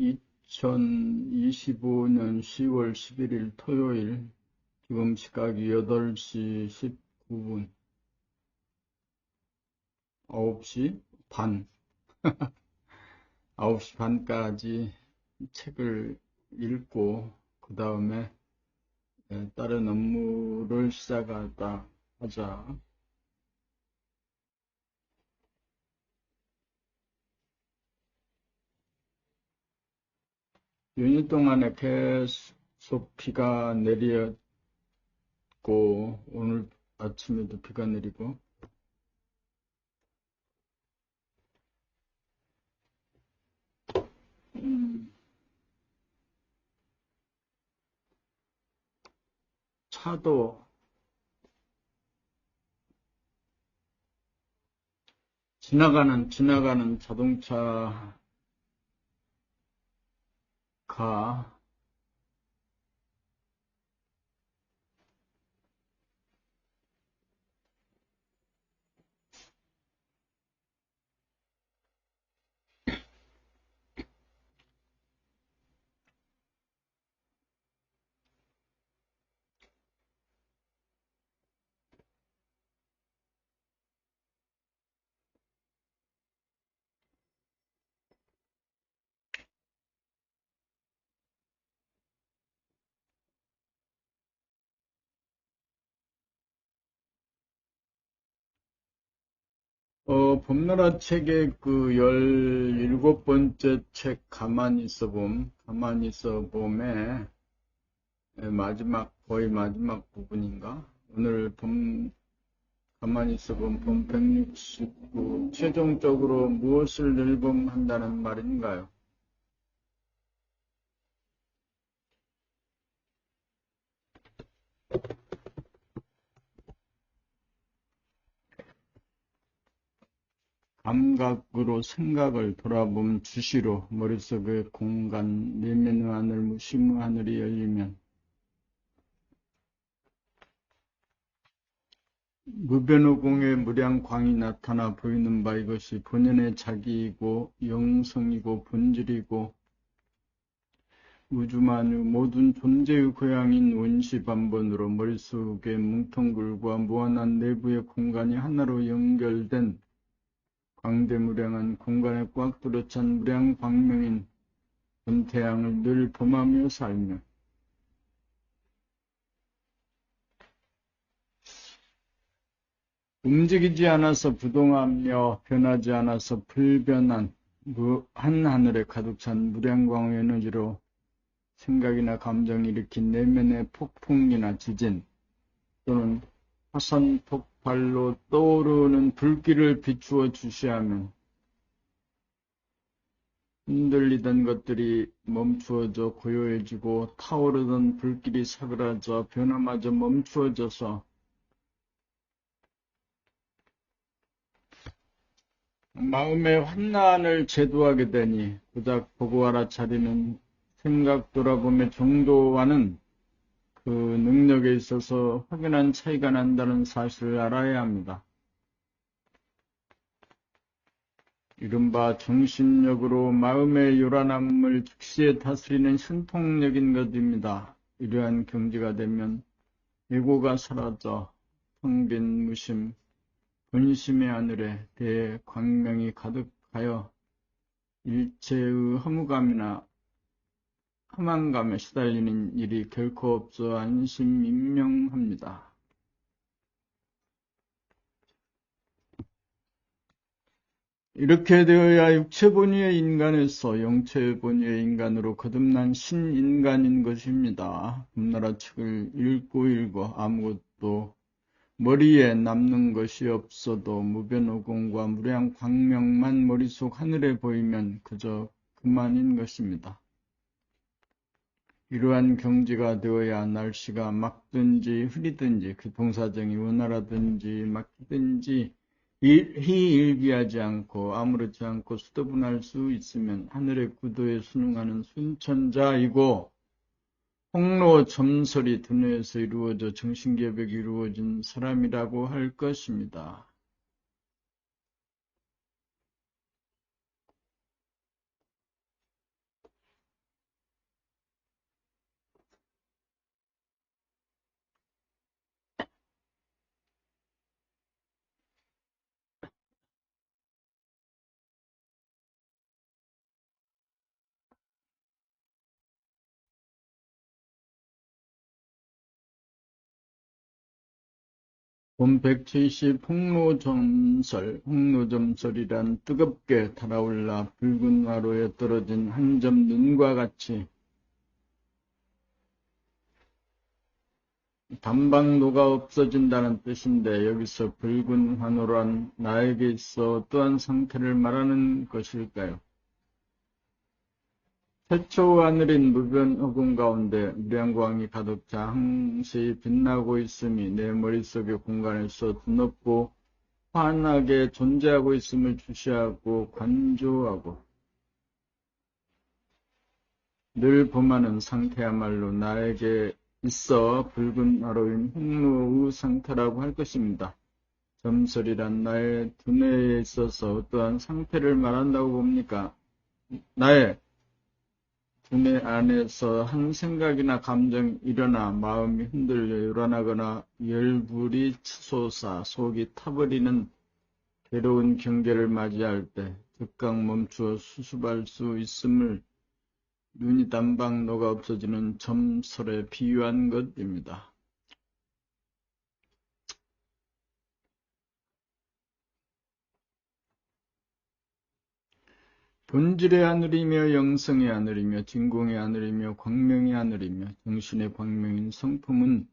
2025년 10월 11일 토요일, 지금 시각이 8시 19분, 9시 반, 9시 반까지 책을 읽고, 그 다음에 다른 업무를 시작하자. 연휴 동안에 계속 비가 내렸고, 오늘 아침에도 비가 내리고, 차도 지나가는 자동차가 봄나라 책의 그 17번째 책 가만히 있어 봄에 거의 마지막 부분인가? 오늘 가만히 있어 봄 169, 최종적으로 무엇을 निर्범한다는 말인가요? 감각으로 생각을 돌아보면 주시로 머릿속의 공간, 내면의 하늘, 무심의 하늘이 열리면 무변호공의 무량광이 나타나 보이는 바, 이것이 본연의 자기이고 영성이고 본질이고 우주만유 모든 존재의 고향인 원시반본으로 머릿속의 뭉텅굴과 무한한 내부의 공간이 하나로 연결된 광대무량한 공간에 꽉 들어찬 무량광명인 본태양을 늘 범하며 살며 움직이지 않아서 부동하며 변하지 않아서 불변한 한 하늘에 가득 찬 무량광의 에너지로 생각이나 감정이 일으킨 내면의 폭풍이나 지진 또는 화산 폭발로 떠오르는 불길을 비추어 주시하면 흔들리던 것들이 멈추어져 고요해지고 타오르던 불길이 사그라져 변화마저 멈추어져서 마음의 환난을 제도하게 되니 고작 보고 알아차리는 생각 돌아봄의 정도와는 그 능력에 있어서 확연한 차이가 난다는 사실을 알아야 합니다. 이른바 정신력으로 마음의 요란함을 즉시에 다스리는 신통력인 것입니다. 이러한 경지가 되면 예고가 사라져 텅 빈 무심, 본심의 하늘에 대광명이 가득하여 일체의 허무감이나 허망감에 시달리는 일이 결코 없어 안심임명합니다. 이렇게 되어야 육체본위의 인간에서 영체본위의 인간으로 거듭난 신인간인 것입니다. 봄나라 책을 읽고 아무것도 머리에 남는 것이 없어도 무변오공과 무량광명만 머릿속 하늘에 보이면 그저 그만인 것입니다. 이러한 경지가 되어야 날씨가 맑든지 흐리든지 그 동사정이 원활하든지 막히든지 희일비하지 않고 아무렇지 않고 수도분할 수 있으면 하늘의 구도에 순응하는 순천자이고 홍로 점설이 두뇌에서 이루어져 정신개벽이 이루어진 사람이라고 할 것입니다. 본 170 홍로점설이란 뜨겁게 달아올라 붉은 화로에 떨어진 한 점 눈과 같이 단방노가 없어진다는 뜻인데, 여기서 붉은 환호란 나에게 있어 어떠한 상태를 말하는 것일까요? 태초 하늘인 무변허공 가운데 무량광이 가득 차 항시 빛나고 있음이 내 머릿속의 공간에서 드높고 환하게 존재하고 있음을 주시하고 관조하고, 늘 범하는 상태야말로 나에게 있어 붉은 화로인 홍로의 상태라고 할 것입니다. 점설이란 나의 두뇌에 있어서 어떠한 상태를 말한다고 봅니까? 나의 두뇌 안에서 한 생각이나 감정이 일어나 마음이 흔들려 요란하거나 열불이 치솟아 속이 타버리는 괴로운 경계를 맞이할 때 즉각 멈추어 수습할 수 있음을 눈이 단방노가 없어지는 점설에 비유한 것입니다. 본질의 하늘이며 영성의 하늘이며 진공의 하늘이며 광명의 하늘이며 정신의 광명인 성품은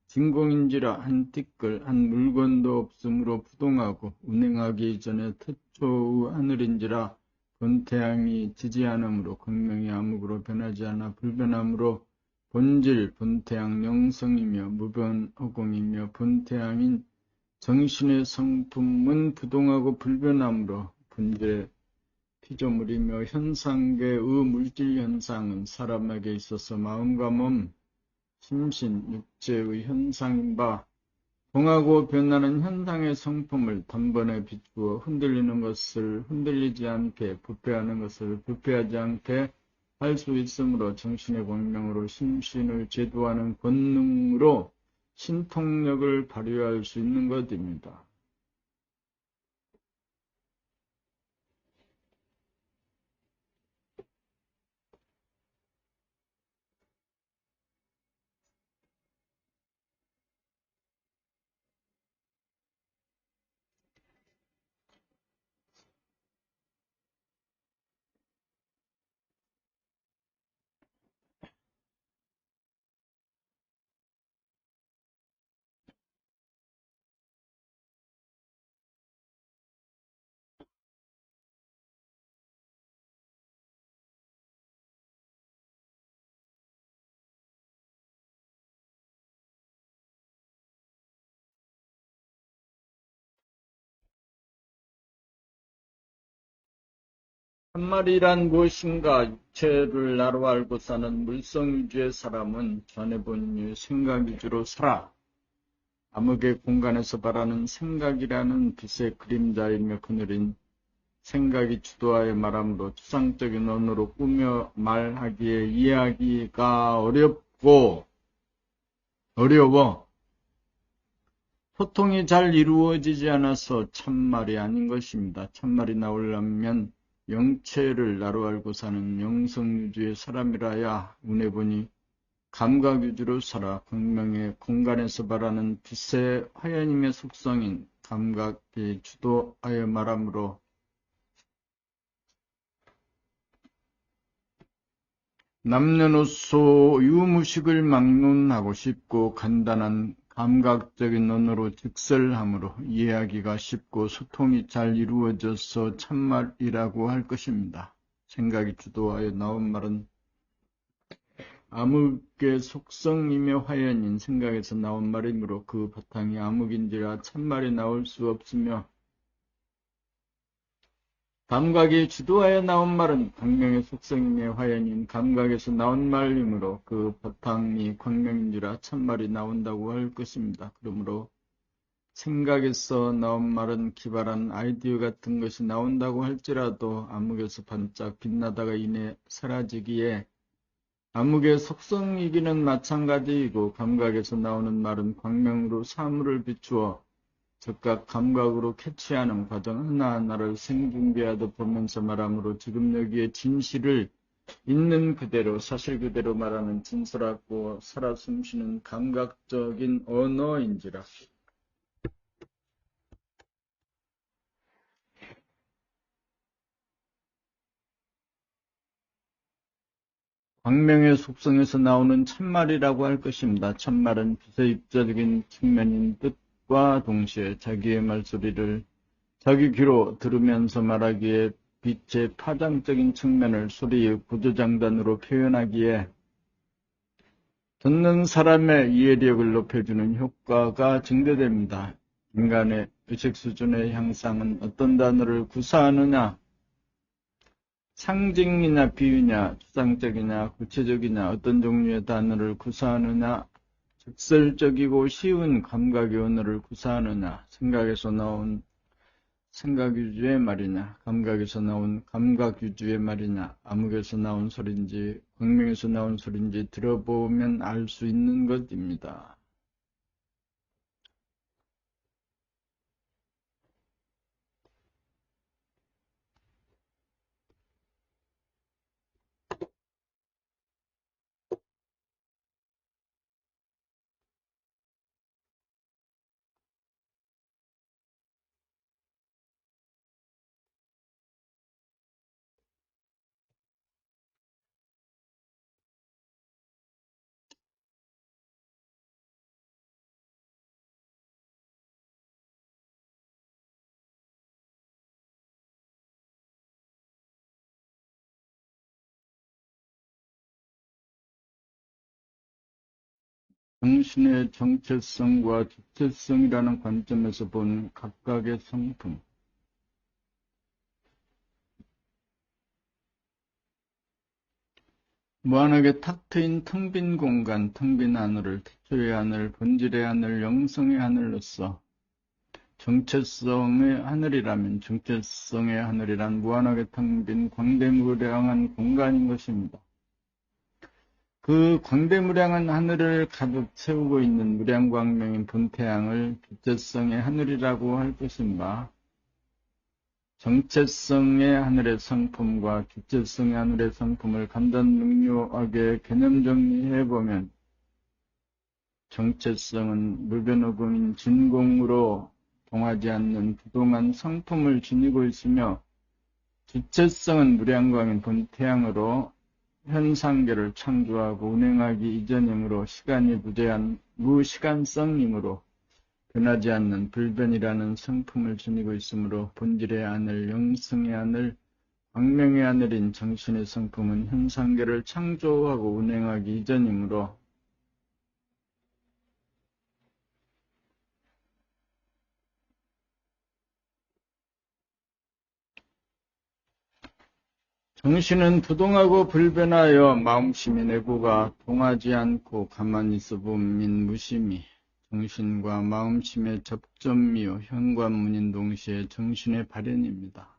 진공인지라 한 띠끌 한 물건도 없으므로 부동하고 운행하기 전에 태초의 하늘인지라 본태양이 지지 않으므로 광명이 암흑으로 변하지 않아 불변함으로 본질 본태양 영성이며 무변허공이며 본태양인 정신의 성품은 부동하고 불변함으로 본질의 피조물이며 현상계의 물질 현상은 사람에게 있어서 마음과 몸, 심신, 육체의 현상인 바 동하고 변하는 현상의 성품을 단번에 비추어 흔들리는 것을 흔들리지 않게, 부패하는 것을 부패하지 않게 할 수 있으므로 정신의 광명으로 심신을 제도하는 권능으로 신통력을 발휘할 수 있는 것입니다. 참말이란 무엇인가? 육체를 나로 알고 사는 물성위주의 사람은 전해본 유 생각 위주로 살아. 암흑의 공간에서 바라는 생각이라는 빛의 그림자이며 그늘인 생각이 주도하여 말함으로 추상적인 언어로 꾸며 말하기에 이해하기가 어려워. 소통이 잘 이루어지지 않아서 참말이 아닌 것입니다. 참말이 나오려면 영체를 나로 알고 사는 영성유주의 사람이라야 운해 보니 감각유주로 살아 광명의 공간에서 바라는 빛의 화연임의 속성인 감각이 주도하여 말함으로 남녀노소 유무식을 막론하고 쉽고 간단한 감각적인 언어로 직설함으로 이해하기가 쉽고 소통이 잘 이루어져서 참말이라고 할 것입니다. 생각이 주도하여 나온 말은 암흑의 속성이며 화연인 생각에서 나온 말이므로 그 바탕이 암흑인지라 참말이 나올 수 없으며, 감각이 주도하여 나온 말은 광명의 속성이며 화연인 감각에서 나온 말이므로 그 바탕이 광명인지라 참말이 나온다고 할 것입니다. 그러므로 생각에서 나온 말은 기발한 아이디어 같은 것이 나온다고 할지라도 암흑에서 반짝 빛나다가 이내 사라지기에 암흑의 속성이기는 마찬가지이고, 감각에서 나오는 말은 광명으로 사물을 비추어 즉각 감각으로 캐치하는 과정 하나하나를 생중계하듯 보면서 말하므로 지금 여기에 진실을 있는 그대로 사실 그대로 말하는 진솔하고 살아 숨쉬는 감각적인 언어인지라. 광명의 속성에서 나오는 참말이라고 할 것입니다. 참말은 비서입자적인 측면인 뜻과 동시에 자기의 말소리를 자기 귀로 들으면서 말하기에 빛의 파장적인 측면을 소리의 구조장단으로 표현하기에 듣는 사람의 이해력을 높여주는 효과가 증대됩니다. 인간의 의식 수준의 향상은 어떤 단어를 구사하느냐, 상징이냐 비유냐, 추상적이냐 구체적이냐, 어떤 종류의 단어를 구사하느냐, 직설적이고 쉬운 감각의 언어를 구사하느냐, 생각에서 나온 생각유주의 말이냐, 감각에서 나온 감각유주의 말이냐, 암흑에서 나온 소리인지 광명에서 나온 소리인지 들어보면 알 수 있는 것입니다. 정신의 정체성과 주체성이라는 관점에서 본 각각의 성품. 무한하게 탁 트인 텅 빈 공간, 텅 빈 하늘을, 태초의 하늘, 본질의 하늘, 영성의 하늘로서 정체성의 하늘이라면 정체성의 하늘이란 무한하게 텅 빈 광대무량한 공간인 것입니다. 그 광대무량한 하늘을 가득 채우고 있는 무량광명인 본태양을 주체성의 하늘이라고 할 것입니다. 정체성의 하늘의 성품과 주체성의 하늘의 성품을 간단능묘하게 개념 정리해보면 정체성은 무변호공인 진공으로 동하지 않는 부동한 성품을 지니고 있으며 주체성은 무량광인 본태양으로 현상계를 창조하고 운행하기 이전이므로 시간이 부재한 무시간성이므로 변하지 않는 불변이라는 성품을 지니고 있으므로 본질의 하늘, 영성의 하늘, 광명의 하늘인 정신의 성품은 현상계를 창조하고 운행하기 이전이므로 정신은 부동하고 불변하여 마음심의 내부가 동하지 않고 가만히 있어 봄인 무심이 정신과 마음심의 접점이요 현관문인 동시에 정신의 발현입니다.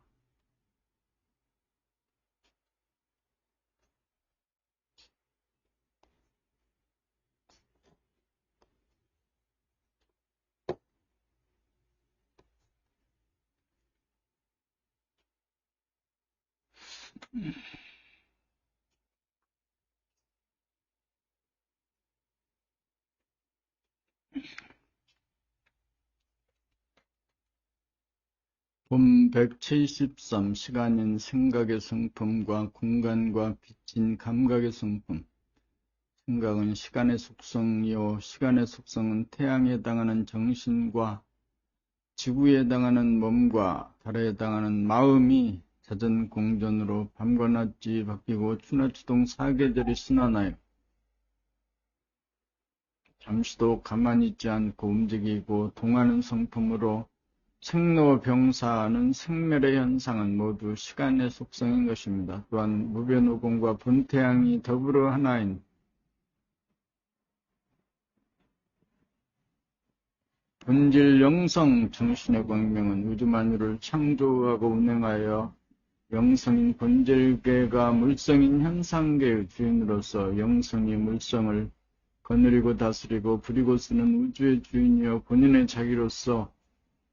본 173 시간인 생각의 성품과 공간과 빛인 감각의 성품. 생각은 시간의 속성이요 시간의 속성은 태양에 해당하는 정신과 지구에 해당하는 몸과 달에 해당하는 마음이 자전공전으로 밤과 낮이 바뀌고 추나추동 사계절이 순환하여 잠시도 가만히 있지 않고 움직이고 동하는 성품으로 생로병사하는 생멸의 현상은 모두 시간의 속성인 것입니다. 또한 무변오공과 본태양이 더불어 하나인 본질 영성 정신의 광명은 우주만유를 창조하고 운행하여 영성인 본질계가 물성인 현상계의 주인으로서 영성이 물성을 거느리고 다스리고 부리고 쓰는 우주의 주인이요 본인의 자기로서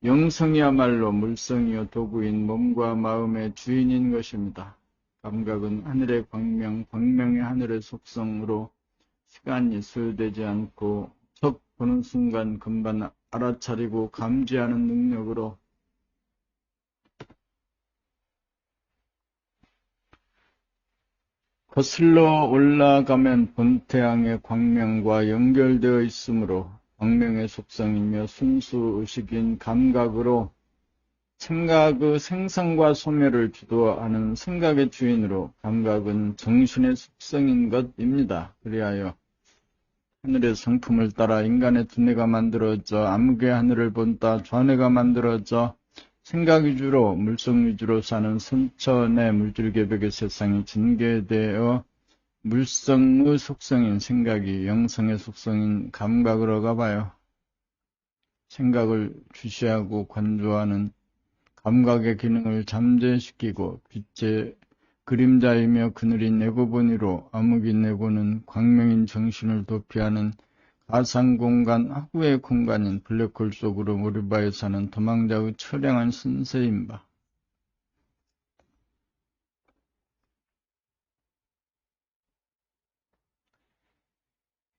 영성이야말로 물성이요 도구인 몸과 마음의 주인인 것입니다. 감각은 하늘의 광명, 광명의 하늘의 속성으로 시간이 소요되지 않고 척 보는 순간 금방 알아차리고 감지하는 능력으로 거슬러 올라가면 본태양의 광명과 연결되어 있으므로 광명의 속성이며 순수의식인 감각으로 생각의 생성과 소멸을 주도하는 생각의 주인으로 감각은 정신의 속성인 것입니다. 그리하여 하늘의 성품을 따라 인간의 두뇌가 만들어져 암흑의 하늘을 본따 좌뇌가 만들어져 생각 위주로 물성 위주로 사는 선천의 물질계백의 세상이 전개되어 물성의 속성인 생각이 영성의 속성인 감각으로 가봐요. 생각을 주시하고 관조하는 감각의 기능을 잠재시키고 빛의 그림자이며 그늘인 내고본이로 암흑인 내고는 광명인 정신을 도피하는 가상공간 하구의 공간인 블랙홀 속으로 몰입하여 사는 도망자의 처량한 신세인 바.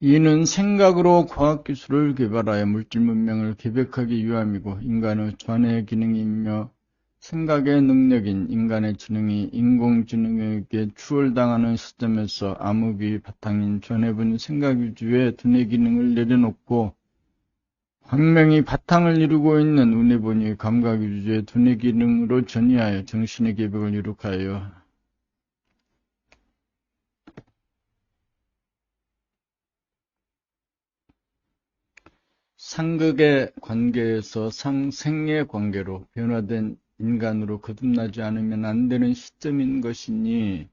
이는 생각으로 과학기술을 개발하여 물질문명을 개벽하기 위함이고 인간의 좌뇌의 기능이며 생각의 능력인 인간의 지능이 인공지능에게 추월당하는 시점에서 암흑이 바탕인 좌뇌분 생각위주의 두뇌 기능을 내려놓고 광명이 바탕을 이루고 있는 우뇌분이 감각위주의 두뇌 기능으로 전이하여 정신의 개벽을 이룩하여 상극의 관계에서 상생의 관계로 변화된 인간으로 거듭나지 않으면 안 되는 시점인 것이니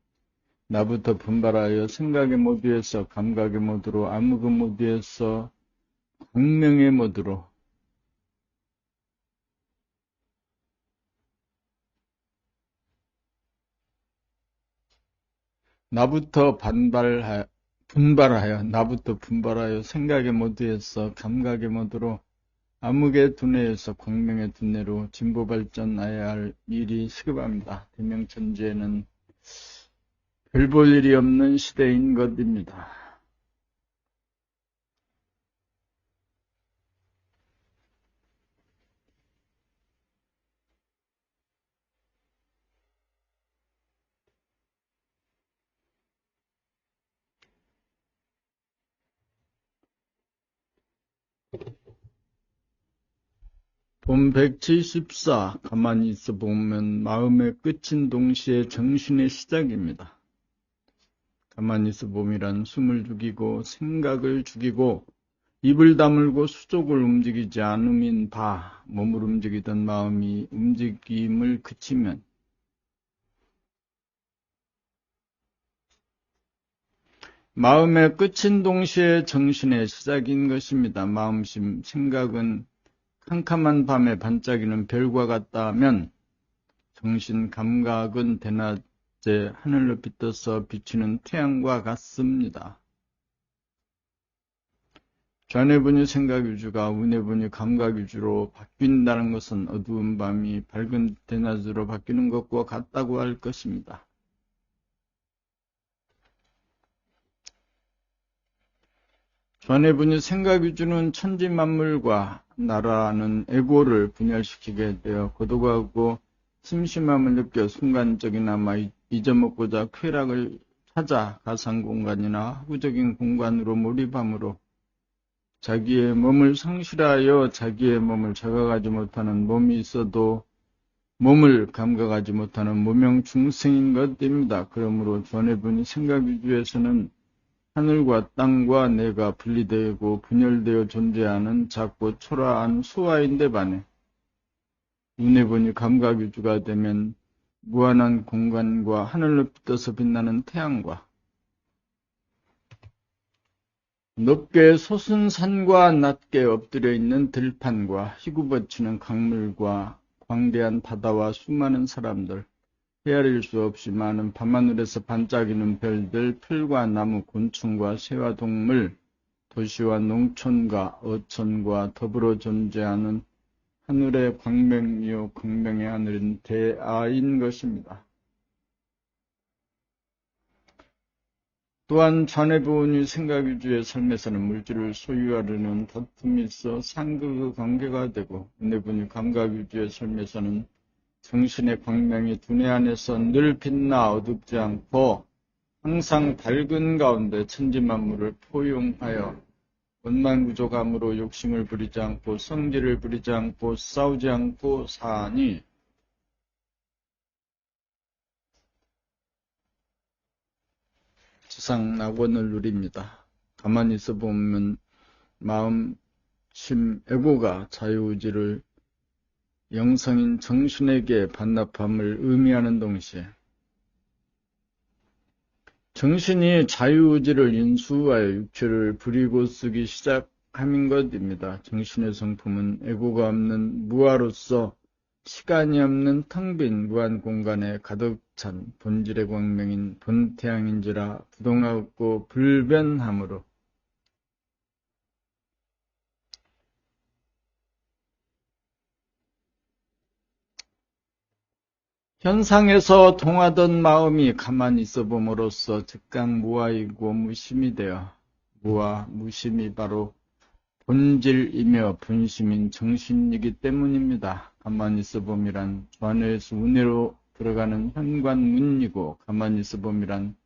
나부터 분발하여 생각의 모드에서 감각의 모드로 암흑의 모드에서 광명의 모드로 나부터 분발하여 생각의 모드에서 감각의 모드로 암흑의 두뇌에서 광명의 두뇌로 진보 발전해야 할 일이 시급합니다. 대명천지에는 별 볼 일이 없는 시대인 것입니다. 본 174. 가만히 있어 보면 마음의 끝인 동시에 정신의 시작입니다. 가만히 있어 봄이란 숨을 죽이고 생각을 죽이고 입을 다물고 수족을 움직이지 않음인 바 몸을 움직이던 마음이 움직임을 그치면 마음의 끝인 동시에 정신의 시작인 것입니다. 마음심, 생각은 캄캄한 밤에 반짝이는 별과 같다 하면 정신, 감각은 대낮에 하늘 높이 떠서 비추는 태양과 같습니다. 좌뇌분이 생각 위주가 우뇌분이 감각 위주로 바뀐다는 것은 어두운 밤이 밝은 대낮으로 바뀌는 것과 같다고 할 것입니다. 좌뇌분이 생각 위주는 천지 만물과 나라는 에고를 분열시키게 되어 고독하고 심심함을 느껴 순간적이나마 잊어먹고자 쾌락을 찾아 가상공간이나 하구적인 공간으로 몰입함으로 자기의 몸을 상실하여 자기의 몸을 자각하지 못하는 몸이 있어도 몸을 감각하지 못하는 무명 중생인 것입니다. 그러므로 좌뇌분이 생각 위주에서는 하늘과 땅과 내가 분리되고 분열되어 존재하는 작고 초라한 수화인데 반해 우뇌분이 감각 위주가 되면 무한한 공간과 하늘로 떠서 빛나는 태양과 높게 솟은 산과 낮게 엎드려 있는 들판과 희구버치는 강물과 광대한 바다와 수많은 사람들, 헤아릴 수 없이 많은 밤하늘에서 반짝이는 별들, 풀과 나무, 곤충과 새와 동물, 도시와 농촌과 어촌과 더불어 존재하는 하늘의 광명이요 광명의 하늘인 대아인 것입니다. 또한 좌뇌분이 생각 위주의 삶에서는 물질을 소유하려는 다툼이 있어 상극의 관계가 되고 우뇌분이 감각 위주의 삶에서는 정신의 광명이 두뇌 안에서 늘 빛나 어둡지 않고 항상 밝은 가운데 천지만물을 포용하여 원만구조감으로 욕심을 부리지 않고 성질을 부리지 않고 싸우지 않고 사니 지상 낙원을 누립니다. 가만히 있어보면 마음, 심, 에고가 자유의지를 영성인 정신에게 반납함을 의미하는 동시에 정신이 자유의지를 인수하여 육체를 부리고 쓰기 시작함인 것입니다. 정신의 성품은 에고가 없는 무아로서 시간이 없는 텅 빈 무한 공간에 가득 찬 본질의 광명인 본태양인지라 부동하고 불변함으로 현상에서 통하던 마음이 가만히 있어 봄으로써 즉각 무아이고 무심이 되어 무아, 무심이 바로 본질이며 본심인 정신이기 때문입니다. 가만히 있어 봄이란 좌뇌에서 우뇌로 들어가는 현관문이고 가만히 있어 봄이란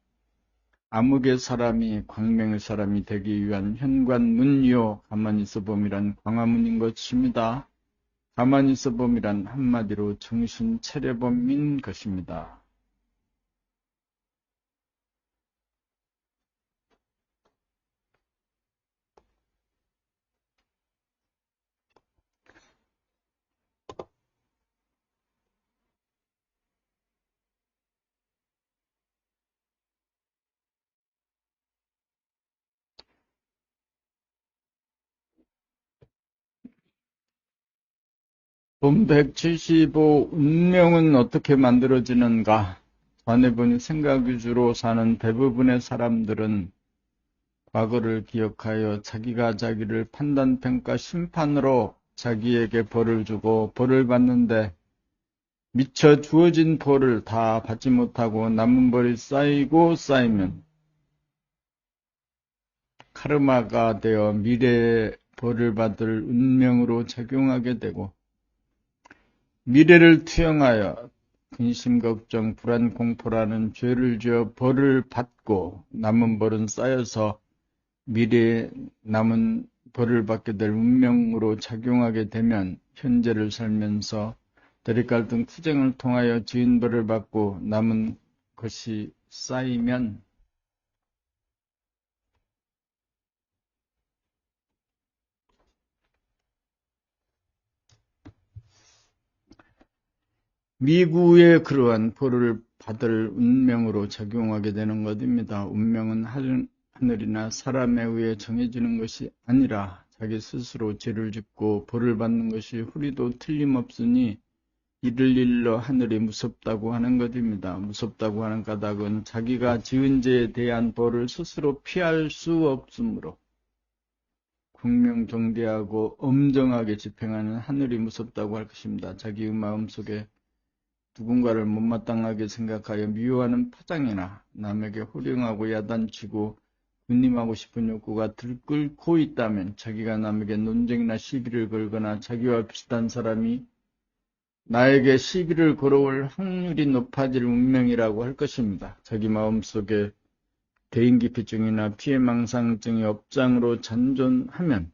암흑의 사람이 광명의 사람이 되기 위한 현관문이요 가만히 있어 봄이란 광화문인 것입니다. 가만히 있어 봄이란 한마디로 정신 차려봄인 것입니다. 본 175 운명은 어떻게 만들어지는가? 좌뇌분이 생각 위주로 사는 대부분의 사람들은 과거를 기억하여 자기가 자기를 판단, 평가, 심판으로 자기에게 벌을 주고 벌을 받는데 미처 주어진 벌을 다 받지 못하고 남은 벌이 쌓이고 쌓이면 카르마가 되어 미래의 벌을 받을 운명으로 작용하게 되고 미래를 투영하여 근심, 걱정, 불안, 공포라는 죄를 지어 벌을 받고 남은 벌은 쌓여서 미래에 남은 벌을 받게 될 운명으로 작용하게 되면 현재를 살면서 대립갈등, 투쟁을 통하여 지은 벌을 받고 남은 것이 쌓이면 미구의 그러한 벌을 받을 운명으로 작용하게 되는 것입니다. 운명은 하늘이나 사람에 의해 정해지는 것이 아니라 자기 스스로 죄를 짓고 벌을 받는 것이 후리도 틀림없으니 이를 일러 하늘이 무섭다고 하는 것입니다. 무섭다고 하는 까닭은 자기가 지은 죄에 대한 벌을 스스로 피할 수 없으므로 공명정대하고 엄정하게 집행하는 하늘이 무섭다고 할 것입니다. 자기의 마음속에 누군가를 못마땅하게 생각하여 미워하는 파장이나 남에게 호령하고 야단치고 군림하고 싶은 욕구가 들끓고 있다면 자기가 남에게 논쟁이나 시비를 걸거나 자기와 비슷한 사람이 나에게 시비를 걸어올 확률이 높아질 운명이라고 할 것입니다. 자기 마음속에 대인기피증이나 피해망상증이 업장으로 잔존하면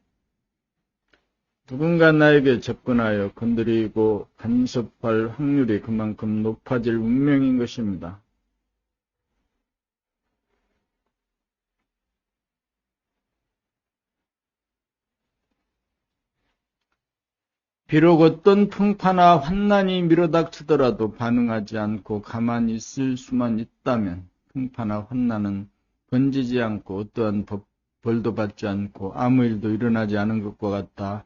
누군가 나에게 접근하여 건드리고 간섭할 확률이 그만큼 높아질 운명인 것입니다. 비록 어떤 풍파나 환난이 밀어닥치더라도 반응하지 않고 가만히 있을 수만 있다면 풍파나 환난은 번지지 않고 어떠한 벌도 받지 않고 아무 일도 일어나지 않은 것과 같다.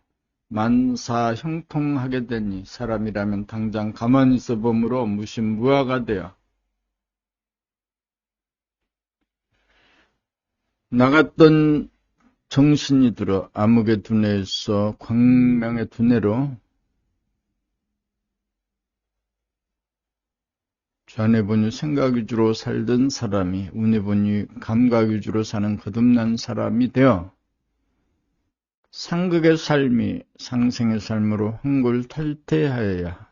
만사 형통하게 되니 사람이라면 당장 가만히 있어 봄으로 무심무화가 되어 나갔던 정신이 들어 암흑의 두뇌에서 광명의 두뇌로 좌뇌본이 생각 위주로 살던 사람이 우뇌본이 감각 위주로 사는 거듭난 사람이 되어 상극의 삶이 상생의 삶으로 환골탈태하여야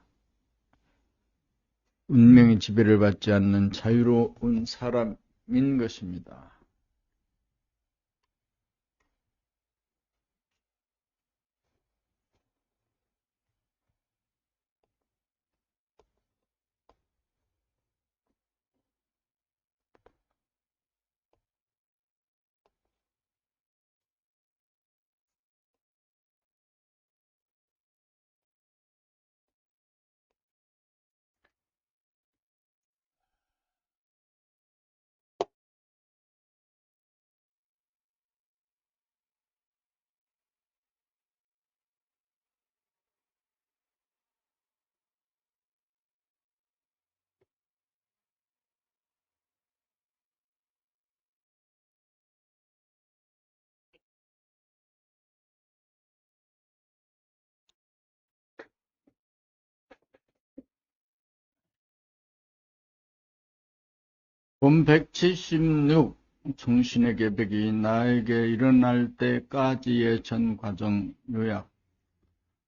운명의 지배를 받지 않는 자유로운 사람 것입니다. 본 176 정신의 계백이 나에게 일어날 때까지의 전 과정 요약.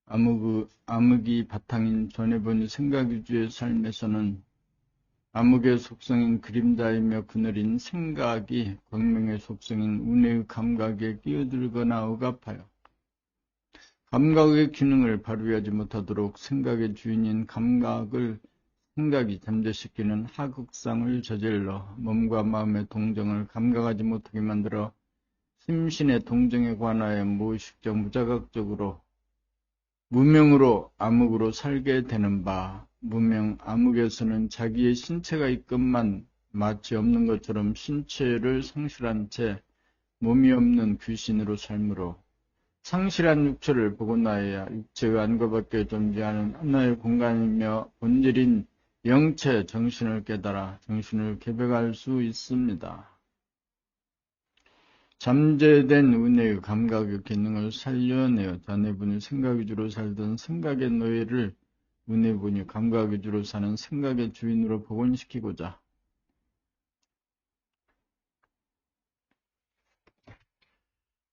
암흑이 바탕인 전해본 생각위주의 삶에서는 암흑의 속성인 그림자이며 그늘인 생각이 광명의 속성인 운의 감각에 끼어들거나 억압하여 감각의 기능을 발휘하지 못하도록 생각의 주인인 생각이 잠재시키는 하극상을 저질러 몸과 마음의 동정을 감각하지 못하게 만들어 심신의 동정에 관하여 무의식적 무자각적으로 무명으로 암흑으로 살게 되는 바, 무명 암흑에서는 자기의 신체가 있건만 마치 없는 것처럼 신체를 상실한 채 몸이 없는 귀신으로 살므로 상실한 육체를 보고 나야 육체가 안과밖에 존재하는 하나의 공간이며 본질인 영체 정신을 깨달아 정신을 개백할 수 있습니다. 잠재된 운의 감각의 기능을 살려내어 자네분이 생각 위주로 살던 생각의 노예를 운의분이 감각 위주로 사는 생각의 주인으로 복원시키고자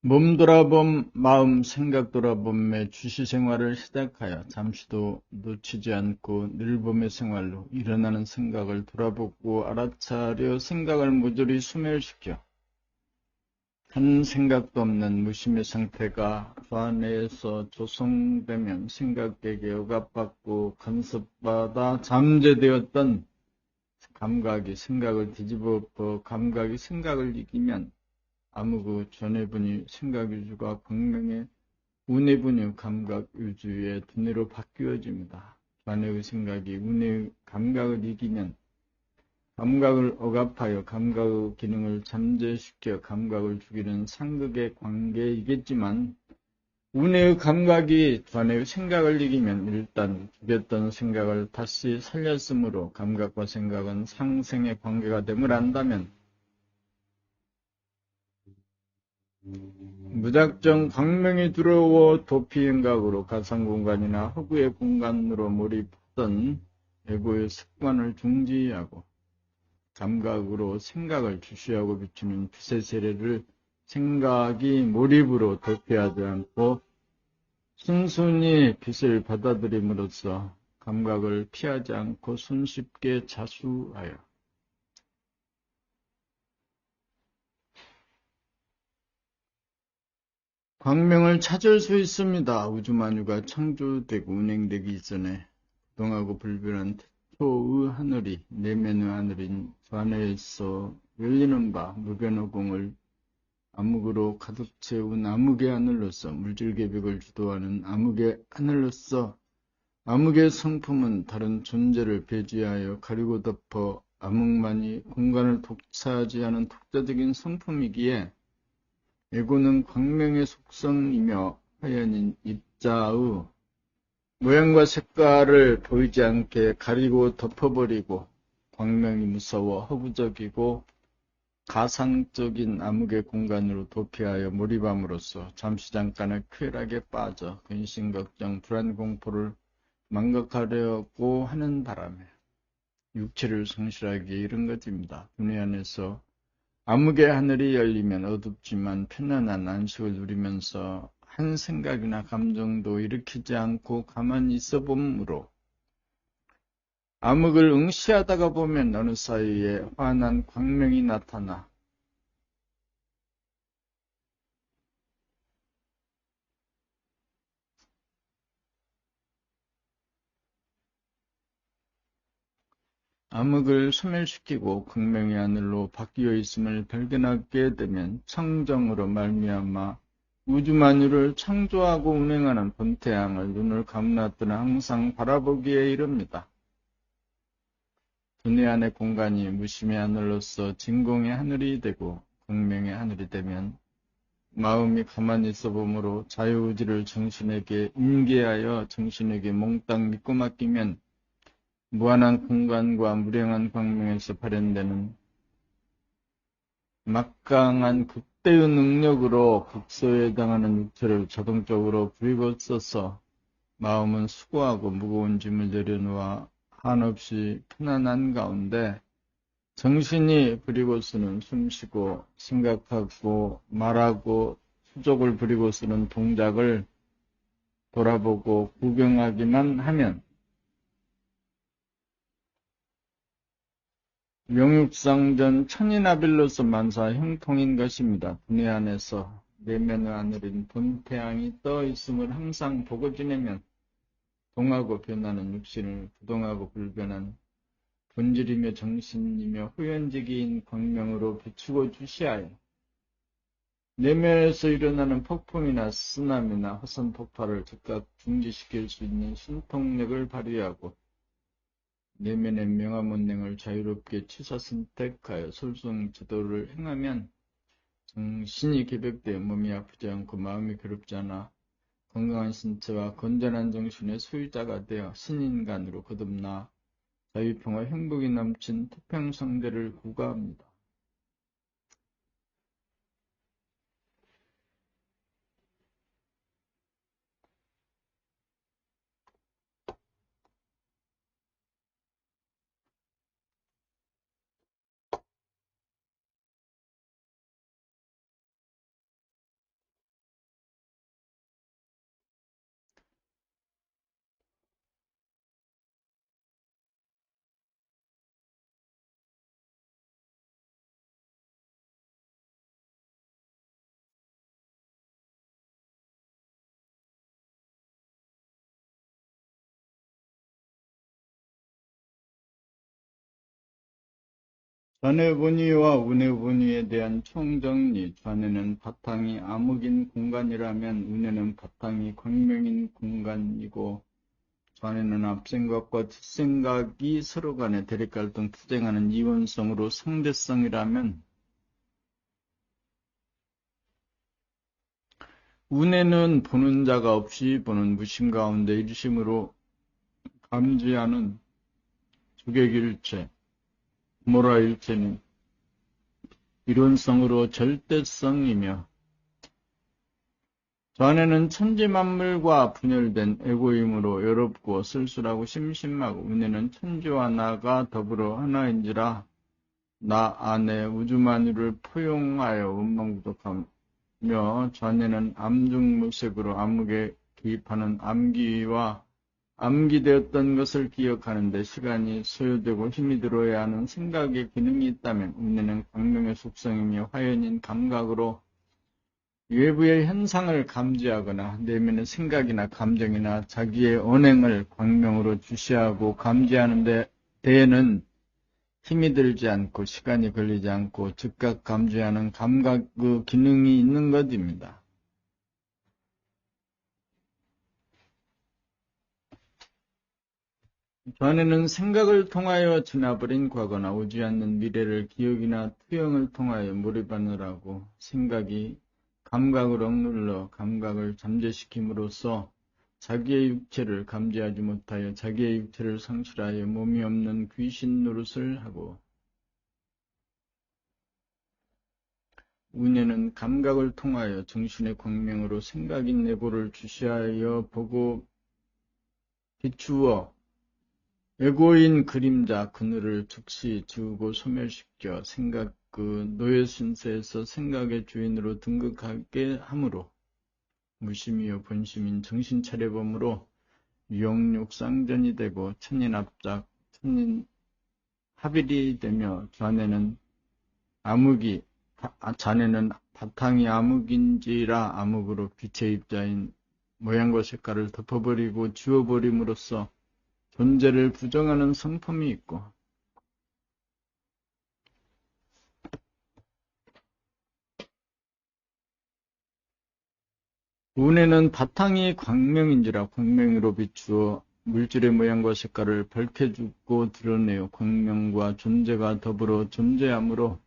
몸 돌아봄, 마음 생각 돌아봄의 주시생활을 시작하여 잠시도 놓치지 않고 늘 봄의 생활로 일어나는 생각을 돌아보고 알아차려 생각을 모조리 소멸시켜 한 생각도 없는 무심의 상태가 좌뇌에서 조성되면 생각에게 억압받고 간섭받아 잠재되었던 감각이 생각을 뒤집어 엎어 감각이 생각을 이기면 암흑의 전해분이 생각위주가 광명의 운해분이 감각위주의 두뇌로 바뀌어집니다. 좌뇌의 생각이 운해의 감각을 이기면 감각을 억압하여 감각의 기능을 잠재시켜 감각을 죽이는 상극의 관계이겠지만 운해의 감각이 좌뇌의 생각을 이기면 일단 죽였던 생각을 다시 살렸으므로 감각과 생각은 상생의 관계가 됨을 안다면 무작정 광명이 들어오어 도피행각으로 가상공간이나 허구의 공간으로 몰입하던 에고의 습관을 중지하고 감각으로 생각을 주시하고 비추는 빛의 세례를 생각이 몰입으로 도피하지 않고 순순히 빛을 받아들임으로써 감각을 피하지 않고 손쉽게 자수하여 광명을 찾을 수 있습니다. 우주만유가 창조되고 운행되기 이전에 동하고 불변한 태초의 하늘이 내면의 하늘인 좌뇌에서 열리는 바 무변호공을 암흑으로 가득 채운 암흑의 하늘로서 물질계백을 주도하는 암흑의 하늘로서 암흑의 성품은 다른 존재를 배제하여 가리고 덮어 암흑만이 공간을 독차지하는 독자적인 성품이기에 에고는 광명의 속성이며 하연인 입자의 모양과 색깔을 보이지 않게 가리고 덮어버리고 광명이 무서워 허구적이고 가상적인 암흑의 공간으로 도피하여 몰입함으로써 잠시 잠깐의 쾌락에 빠져 근심, 걱정, 불안, 공포를 망각하려고 하는 바람에 육체를 성실하게 이른 것입니다. 두뇌 안에서 암흑의 하늘이 열리면 어둡지만 편안한 안식을 누리면서 한 생각이나 감정도 일으키지 않고 가만히 있어 봄으로 암흑을 응시하다가 보면 어느 사이에 환한 광명이 나타나 암흑을 소멸시키고 광명의 하늘로 바뀌어 있음을 발견하게 되면 청정으로 말미암아 우주만유를 창조하고 운행하는 본태양을 눈을 감았더나 항상 바라보기에 이릅니다. 두뇌 안의 공간이 무심의 하늘로서 진공의 하늘이 되고 광명의 하늘이 되면 마음이 가만히 있어 보므로 자유의지를 정신에게 임계하여 정신에게 몽땅 믿고 맡기면 무한한 공간과 무량한 광명에서 발현되는 막강한 극대의 능력으로 극소에 해당하는 육체를 자동적으로 부리고 써서 마음은 수고하고 무거운 짐을 내려놓아 한없이 편안한 가운데 정신이 부리고 쓰는 숨쉬고 생각하고 말하고 수족을 부리고 쓰는 동작을 돌아보고 구경하기만 하면 명육상전 천인아빌로서 만사 형통인 것입니다. 두뇌 안에서 내면의 하늘인 본태양이 떠 있음을 항상 보고 지내면 동하고 변하는 육신을 부동하고 불변한 본질이며 정신이며 후연지기인 광명으로 비추고 주시하여 내면에서 일어나는 폭풍이나 쓰나미나 화산 폭발을 즉각 중지시킬 수 있는 신통력을 발휘하고 내면의 명암원행을 자유롭게 취사선택하여 솔성지도를 행하면 정신이 개벽되어 몸이 아프지 않고 마음이 괴롭지 않아 건강한 신체와 건전한 정신의 소유자가 되어 신인간으로 거듭나 자유평화 행복이 넘친 태평성대를 구가합니다. 좌뇌분위와 우뇌분위에 대한 총정리. 좌뇌는 바탕이 암흑인 공간이라면 우뇌는 바탕이 광명인 공간이고 좌뇌는 앞생각과 뒷생각이 서로 간에 대립갈등 투쟁하는 이원성으로 상대성이라면 우뇌는 보는 자가 없이 보는 무심 가운데 일심으로 감지하는 주객일체, 모라일체는 이론성으로 절대성이며 좌뇌는 천지만물과 분열된 에고임으로 외롭고 쓸쓸하고 심심하고 우뇌는 천지와 나가 더불어 하나인지라 나 안에 우주만유를 포용하여 원망부덕하며 좌뇌는 암중무색으로 암흑에 개입하는 암기와 암기되었던 것을 기억하는데 시간이 소요되고 힘이 들어야 하는 생각의 기능이 있다면 우뇌는 광명의 속성이며 화연인 감각으로 외부의 현상을 감지하거나 내면의 생각이나 감정이나 자기의 언행을 광명으로 주시하고 감지하는 데에는 힘이 들지 않고 시간이 걸리지 않고 즉각 감지하는 감각의 기능이 있는 것입니다. 좌뇌는 생각을 통하여 지나버린 과거나 오지 않는 미래를 기억이나 투영을 통하여 몰입하느라고 생각이 감각을 억눌러 감각을 잠재시킴으로써 자기의 육체를 감지하지 못하여 자기의 육체를 상실하여 몸이 없는 귀신 노릇을 하고 우뇌는 감각을 통하여 정신의 광명으로 생각인 내고를 주시하여 보고 비추어 에고인 그림자 그늘을 즉시 지우고 소멸시켜 생각 그 노예신세에서 생각의 주인으로 등극하게 하므로 무심이요 본심인 정신차려범으로 영육상전이 되고 천인합작 합일이 되며 자네는 바탕이 암흑인지라 암흑으로 빛의 입자인 모양과 색깔을 덮어버리고 지워버림으로써 존재를 부정하는 성품이 있고, 운에는 바탕이 광명인지라 광명으로 비추어 물질의 모양과 색깔을 밝혀주고 드러내어 광명과 존재가 더불어 존재함으로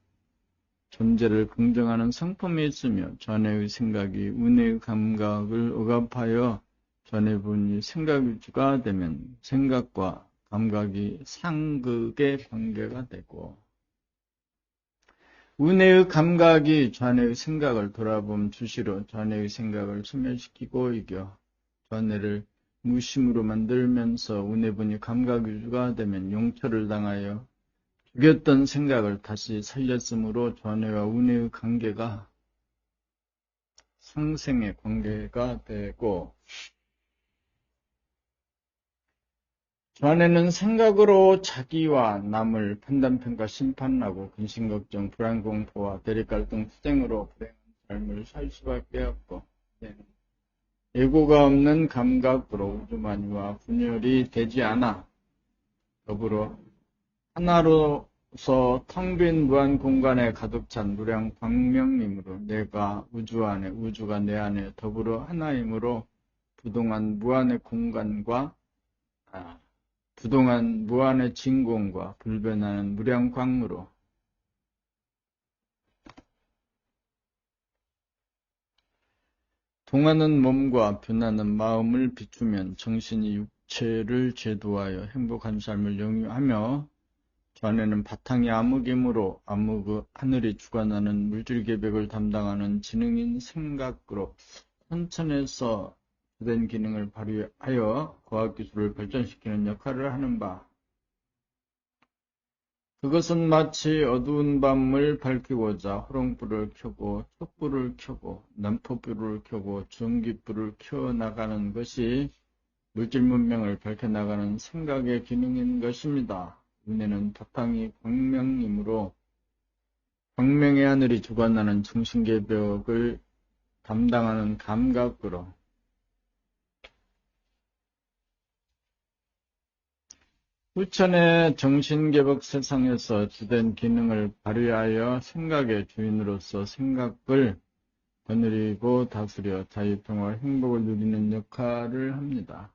존재를 긍정하는 성품이 있으며, 좌뇌의 생각이 운의 감각을 억압하여 좌뇌분이 생각주가 되면 생각과 감각이 상극의 관계가 되고, 운의 감각이 좌뇌의 생각을 돌아봄 주시로 좌뇌의 생각을 소멸시키고 이겨 좌뇌를 무심으로 만들면서 운의분이 감각유주가 되면 용처를 당하여 죽였던 생각을 다시 살렸으므로 좌뇌와 운의 관계가 상생의 관계가 되고, 좌뇌는 생각으로 자기와 남을 판단평가 심판하고 근심걱정 불안공포와 대립갈등 투쟁으로 불행한 삶을 살 수밖에 없고, 예고가 없는 감각으로 우주만유와 분열이 되지 않아 더불어 하나로서 텅 빈 무한 공간에 가득 찬 무량 광명이므로 내가 우주 안에, 우주가 내 안에 더불어 하나이므로 부동한 무한의 진공과 불변하는 무량 광으로 동하는 몸과 변하는 마음을 비추면 정신이 육체를 제도하여 행복한 삶을 영유하며, 좌뇌는 바탕이 암흑이므로 하늘이 주관하는 물질계백을 담당하는 지능인 생각으로 선천에서 주된 기능을 발휘하여 과학기술을 발전시키는 역할을 하는 바, 그것은 마치 어두운 밤을 밝히고자 호롱불을 켜고 촛불을 켜고 난포불을 켜고 전기불을 켜나가는 것이 물질 문명을 밝혀나가는 생각의 기능인 것입니다. 운에는 바탕이 광명이므로 광명의 하늘이 주관하는 정신계벽을 담당하는 감각으로 후천의 정신계박 세상에서 주된 기능을 발휘하여 생각의 주인으로서 생각을 거느리고 다스려 자유평화와 행복을 누리는 역할을 합니다.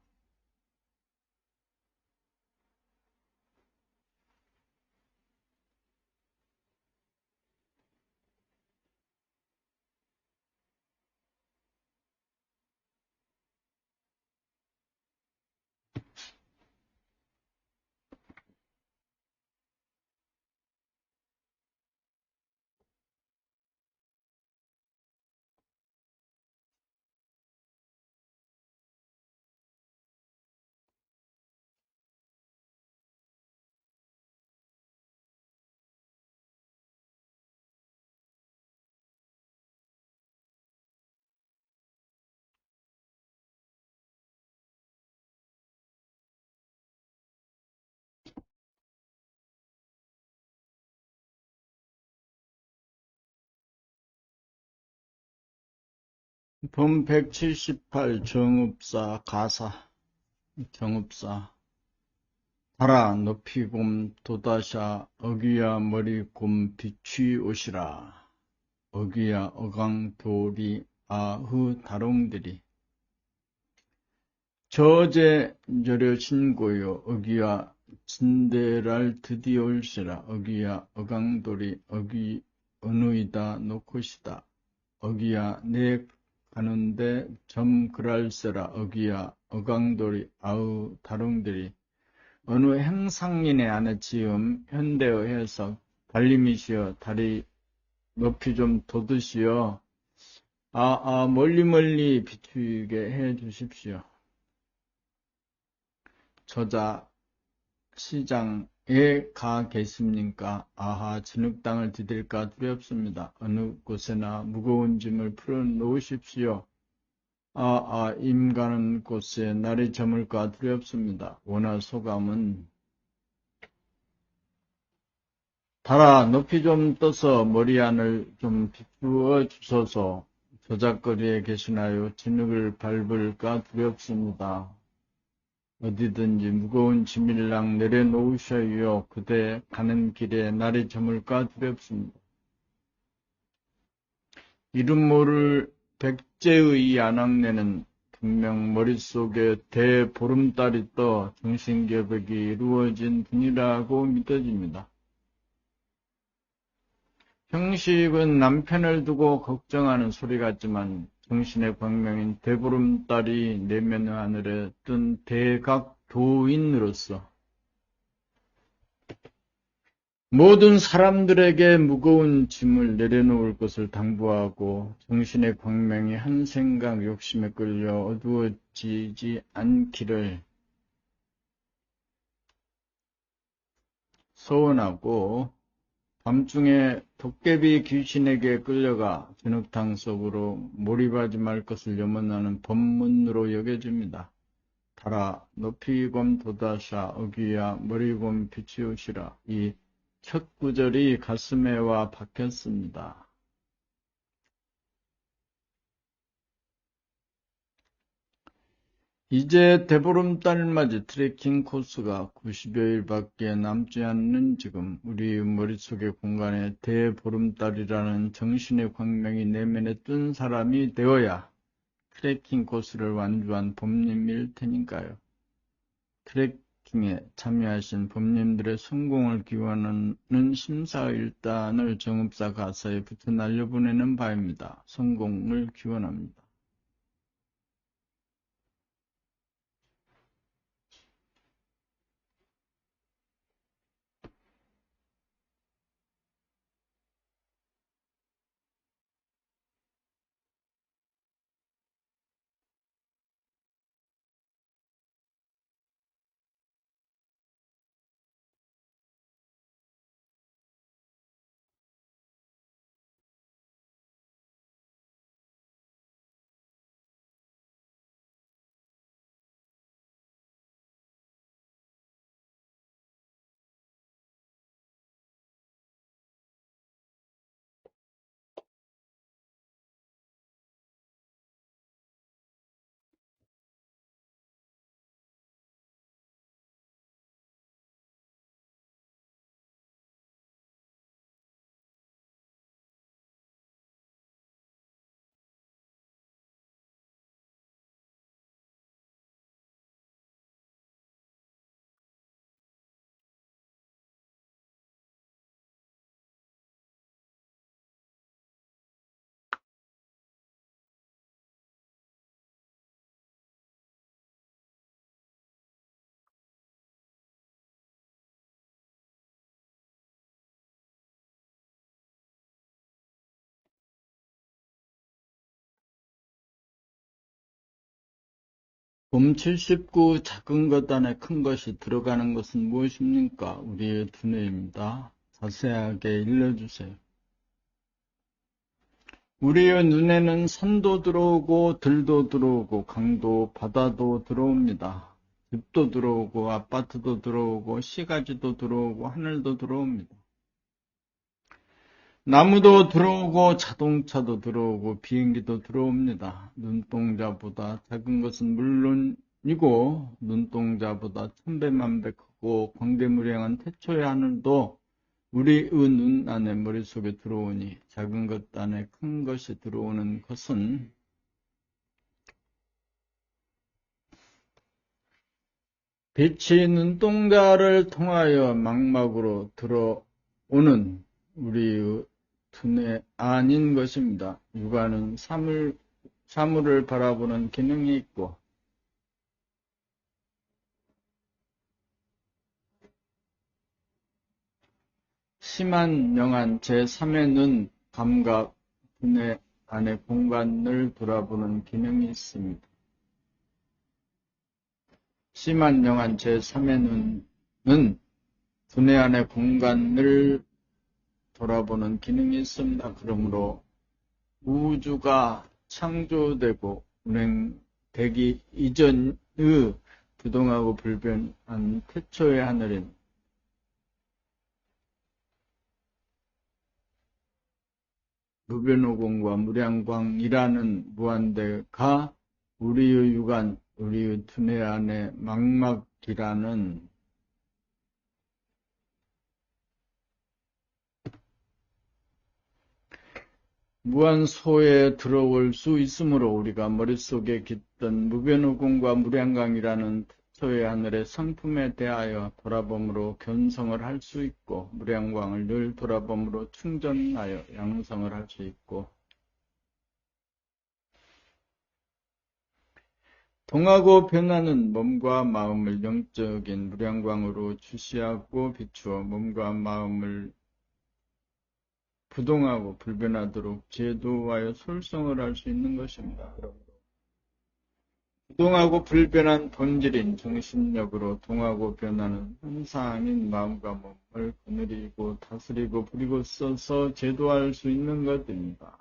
본 178 정읍사 가사. 정읍사 달아 높이곰 도다샤 어귀야 머리곰 비취 옷이라. 어귀야 어강돌이 아흐 다롱들이 저제 저려 신고요. 어귀야 진대랄 드디어 올시라. 어귀야 어강돌이 어귀 어느이다 놓고시다. 어귀야 내 가는데 점 그랄세라. 어귀야 어강돌이 아우 다롱들이 어느 행상인의 안에 지음 현대어 해석 달림이시여 다리 높이 좀 돋으시어 멀리 비추게 해 주십시오. 저자 시장에 가 계십니까? 아하 진흙땅을 디딜까 두렵습니다. 어느 곳에나 무거운 짐을 풀어 놓으십시오. 임 가는 곳에 날이 저물까 두렵습니다. 원하 소감은 달아 높이 좀 떠서 머리안을 좀 비추어 주소서. 저작거리에 계시나요? 진흙을 밟을까 두렵습니다. 어디든지 무거운 짐일랑 내려놓으셔요. 그대 가는 길에 날이 저물까 두렵습니다. 이름 모를 백제의 아낙네는 분명 머릿속에 대보름달이 떠 정신개벽이 이루어진 분이라고 믿어집니다. 형식은 남편을 두고 걱정하는 소리 같지만 정신의 광명인 대보름달이 내면 하늘에 뜬 대각도인으로서 모든 사람들에게 무거운 짐을 내려놓을 것을 당부하고 정신의 광명이 한 생각 욕심에 끌려 어두워지지 않기를 소원하고 밤중에 도깨비 귀신에게 끌려가 진흙탕 속으로 몰입하지 말 것을 염원하는 법문으로 여겨집니다. 달아 높이곰 돋아샤 어귀야 머리곰 비치우시라. 이 첫 구절이 가슴에 와 박혔습니다. 이제 대보름달 맞이 트레킹 코스가 90여일밖에 남지 않는 지금 우리 머릿속의 공간에 대보름달이라는 정신의 광명이 내면에 뜬 사람이 되어야 트레킹 코스를 완주한 법님일 테니까요. 트레킹에 참여하신 법님들의 성공을 기원하는 심사일단을 정읍사 가사에 붙여 날려보내는 바입니다. 성공을 기원합니다. 봄 79 작은 것 안에 큰 것이 들어가는 것은 무엇입니까? 우리의 두뇌입니다. 자세하게 일러주세요. 우리의 눈에는 산도 들어오고 들도 들어오고 강도 바다도 들어옵니다. 집도 들어오고 아파트도 들어오고 시가지도 들어오고 하늘도 들어옵니다. 나무도 들어오고 자동차도 들어오고 비행기도 들어옵니다. 눈동자보다 작은 것은 물론이고 눈동자보다 천배만배 크고 광대무량한 태초의 하늘도 우리의 눈 안에 머릿속에 들어오니 작은 것 안에 큰 것이 들어오는 것은 빛이 눈동자를 통하여 망막으로 들어오는 우리의 두뇌 아닌 것입니다. 육안은 사물을 바라보는 기능이 있고 심한 영한 제3의 눈, 감각, 두뇌 안의 공간을 돌아보는 기능이 있습니다. 심한 영한 제3의 눈은 두뇌 안의 공간을 돌아보는 기능이 있습니다. 그러므로 우주가 창조되고 운행되기 이전의 부동하고 불변한 태초의 하늘인 무변호공과 무량광이라는 무한대가 우리의 육안, 우리의 두뇌 안에 망막이라는 무한소에 들어올 수 있으므로 우리가 머릿속에 깃든 무변호공과 무량광이라는 태초의 하늘의 성품에 대하여 돌아봄으로 견성을 할 수 있고, 무량광을 늘 돌아봄으로 충전하여 양성을 할 수 있고, 동하고 변하는 몸과 마음을 영적인 무량광으로 주시하고 비추어 몸과 마음을 부동하고 불변하도록 제도하여 솔성을 할 수 있는 것입니다. 부동하고 불변한 본질인 정신력으로 동하고 변하는 현상인 마음과 몸을 거느리고 다스리고 부리고 써서 제도할 수 있는 것입니다.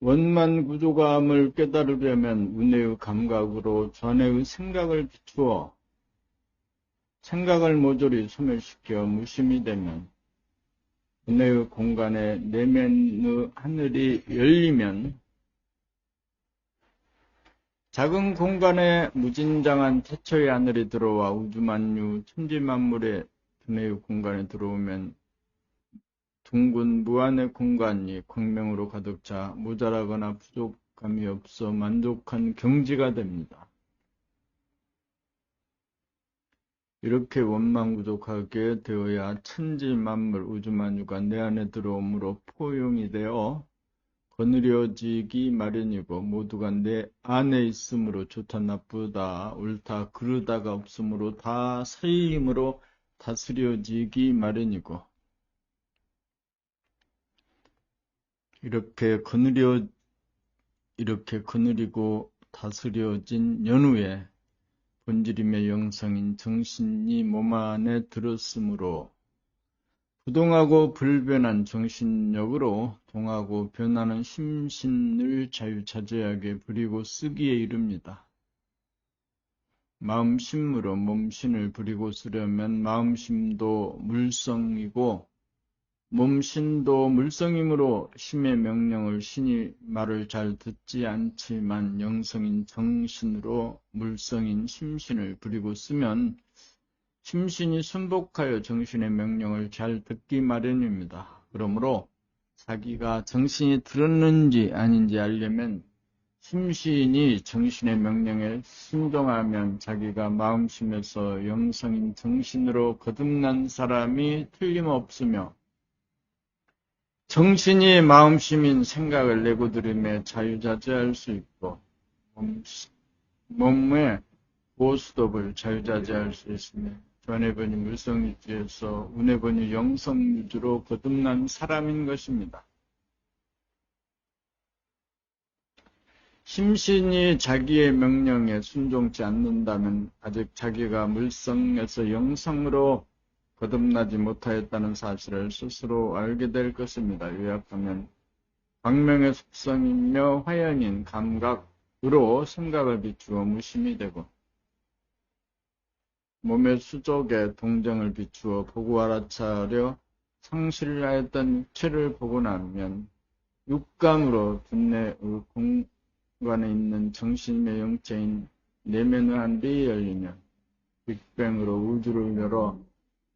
원만 구조감을 깨달으려면 운해의 감각으로 전해의 생각을 비추어 생각을 모조리 소멸시켜 무심이 되면 운해의 공간에 내면의 하늘이 열리면 작은 공간에 무진장한 태초의 하늘이 들어와 우주만유 천지만물의 두뇌의 공간에 들어오면 둥근 무한의 공간이 광명으로 가득 차 모자라거나 부족함이 없어 만족한 경지가 됩니다. 이렇게 원망부족하게 되어야 천지만물 우주만유가 내 안에 들어옴으로 포용이 되어 거느려지기 마련이고 모두가 내 안에 있으므로 좋다 나쁘다 옳다 그르다가 없으므로 다 살림으로 다스려지기 마련이고 이렇게 거느리고 다스려진 연후에 본질임의 영성인 정신이 몸 안에 들었으므로 부동하고 불변한 정신력으로 동하고 변하는 심신을 자유자재하게 부리고 쓰기에 이릅니다. 마음심으로 몸신을 부리고 쓰려면 마음심도 물성이고 몸신도 물성이므로 심의 명령을 신이 말을 잘 듣지 않지만 영성인 정신으로 물성인 심신을 부리고 쓰면 심신이 순복하여 정신의 명령을 잘 듣기 마련입니다. 그러므로 자기가 정신이 들었는지 아닌지 알려면 심신이 정신의 명령에 순종하면 자기가 마음심에서 영성인 정신으로 거듭난 사람이 틀림없으며 정신이 마음심인 생각을 내고들임에 자유자재할 수 있고 몸의 고수dob을 자유자재할 수 있으며 전해번이 물성유지에서 운해번이 영성유지로 거듭난 사람인 것입니다. 심신이 자기의 명령에 순종치 않는다면 아직 자기가 물성에서 영성으로 거듭나지 못하였다는 사실을 스스로 알게 될 것입니다. 요약하면 광명의 속성이며 화연인 감각으로 생각을 비추어 무심이 되고 몸의 수족에 동정을 비추어 보고 알아차려 상실하였던 육체를 보고 나면 육감으로 분내의 공간에 있는 정신의 영체인 내면의 하늘이 열리면 빅뱅으로 우주를 열어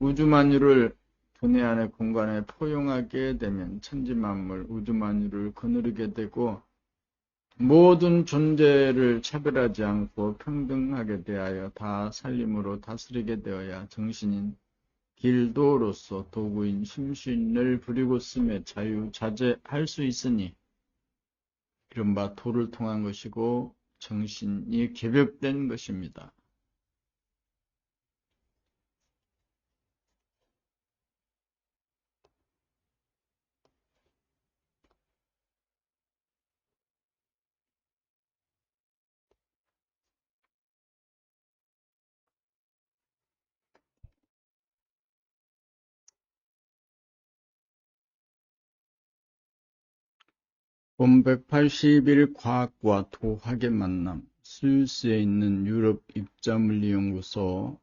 우주만유를 두뇌 안의 공간에 포용하게 되면 천지만물 우주만유를 거느리게 되고 모든 존재를 차별하지 않고 평등하게 대하여 다 살림으로 다스리게 되어야 정신인 길도로서 도구인 심신을 부리고 쓰며 자유자재할 수 있으니 이른바 도를 통한 것이고 정신이 개벽된 것입니다. 본 180일 과학과 도학의 만남, 스위스에 있는 유럽 입자물리연구소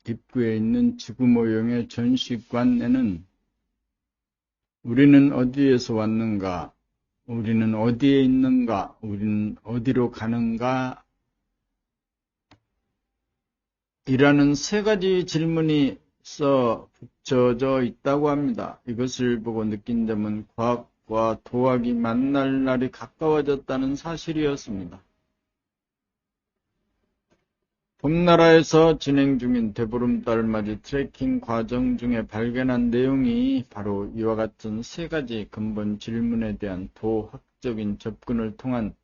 입구에 있는 지구 모형의 전시관에는 우리는 어디에서 왔는가, 우리는 어디에 있는가, 우리는 어디로 가는가 이라는 세 가지 질문이 써 붙여져 있다고 합니다. 이것을 보고 느낀 점은 과학과 도학이 만날 날이 가까워졌다는 사실이었습니다. 봄나라에서 진행 중인 대보름달맞이 트레킹 과정 중에 발견한 내용이 바로 이와 같은 세 가지 근본 질문에 대한 도학적인 접근을 통한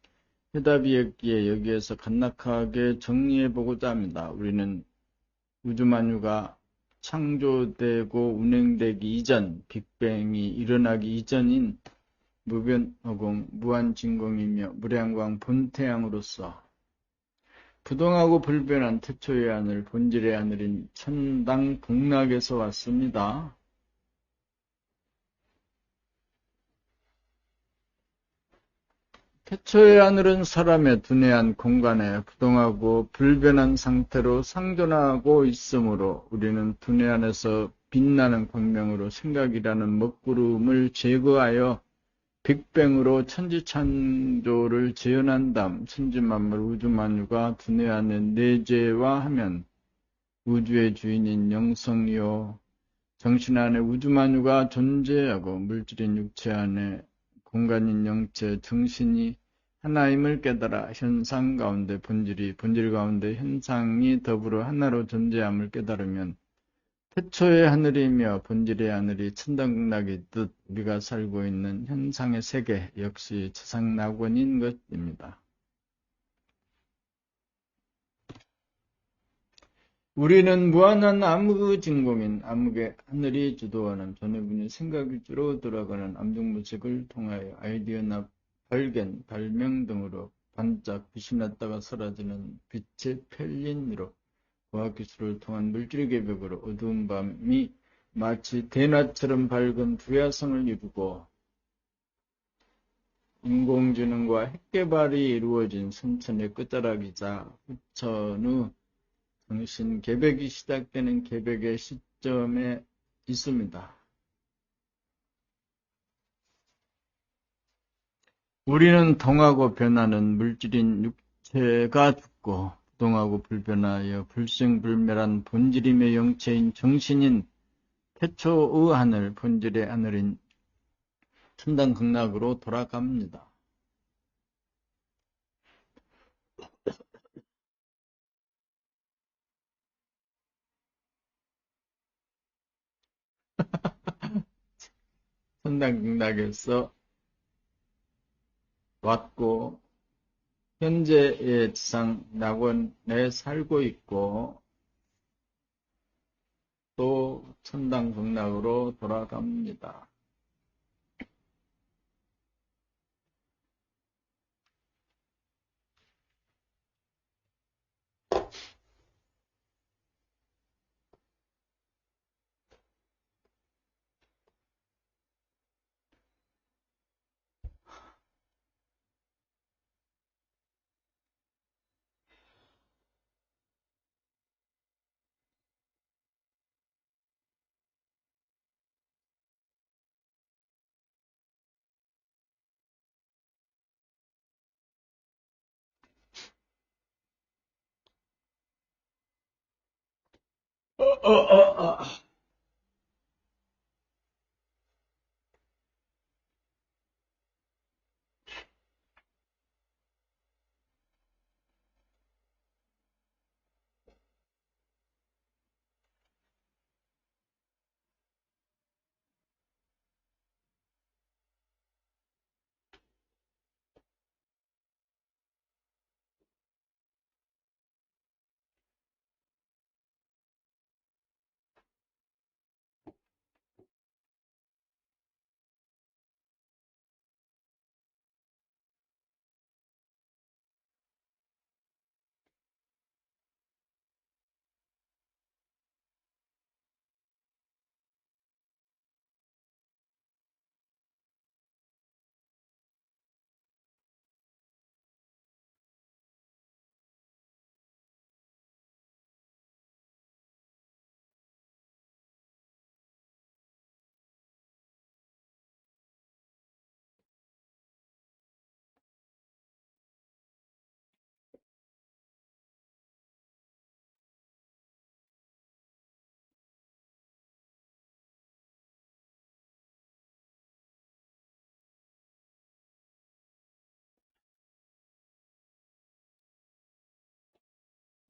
해답이었기에 여기에서 간략하게 정리해보고자 합니다. 우리는 우주만유가 창조되고 운행되기 이전, 빅뱅이 일어나기 이전인 무변허공, 무한진공이며 무량광 본태양으로서 부동하고 불변한 태초의 하늘, 본질의 하늘인 천당극락에서 왔습니다. 태초의 하늘은 사람의 두뇌한 공간에 부동하고 불변한 상태로 상존하고 있으므로 우리는 두뇌 안에서 빛나는 광명으로 생각이라는 먹구름을 제거하여 빅뱅으로 천지창조를 재현한 다음 천지만물 우주만유가 두뇌 안에 내재화하면 우주의 주인인 영성이요 정신 안에 우주만유가 존재하고 물질인 육체 안에 공간인 영체 정신이 하나임을 깨달아 현상 가운데 본질 가운데 현상이 더불어 하나로 존재함을 깨달으면 태초의 하늘이며 본질의 하늘이 천당극락이듯 우리가 살고 있는 현상의 세계 역시 지상낙원인 것입니다. 우리는 무한한 암흑진공인 암흑의 하늘이 주도하는 전해분의 생각일주로 돌아가는 암중무색을 통하여 아이디어나 발견, 발명 등으로 반짝 빛이 났다가 사라지는 빛의 편린으로 과학기술을 통한 물질 개벽으로 어두운 밤이 마치 대낮처럼 밝은 부야성을 이루고 인공지능과 핵개발이 이루어진 선천의 끝자락이자 후천의 정신 개벽이 시작되는 개벽의 시점에 있습니다. 우리는 동하고 변하는 물질인 육체가 죽고 부동하고 불변하여 불생불멸한 본질임의 영체인 정신인 태초의 하늘, 본질의 하늘인 천당극락으로 돌아갑니다. 천당극락에서 왔고 현재의 지상 낙원에 살고 있고 또 천당극락으로 돌아갑니다.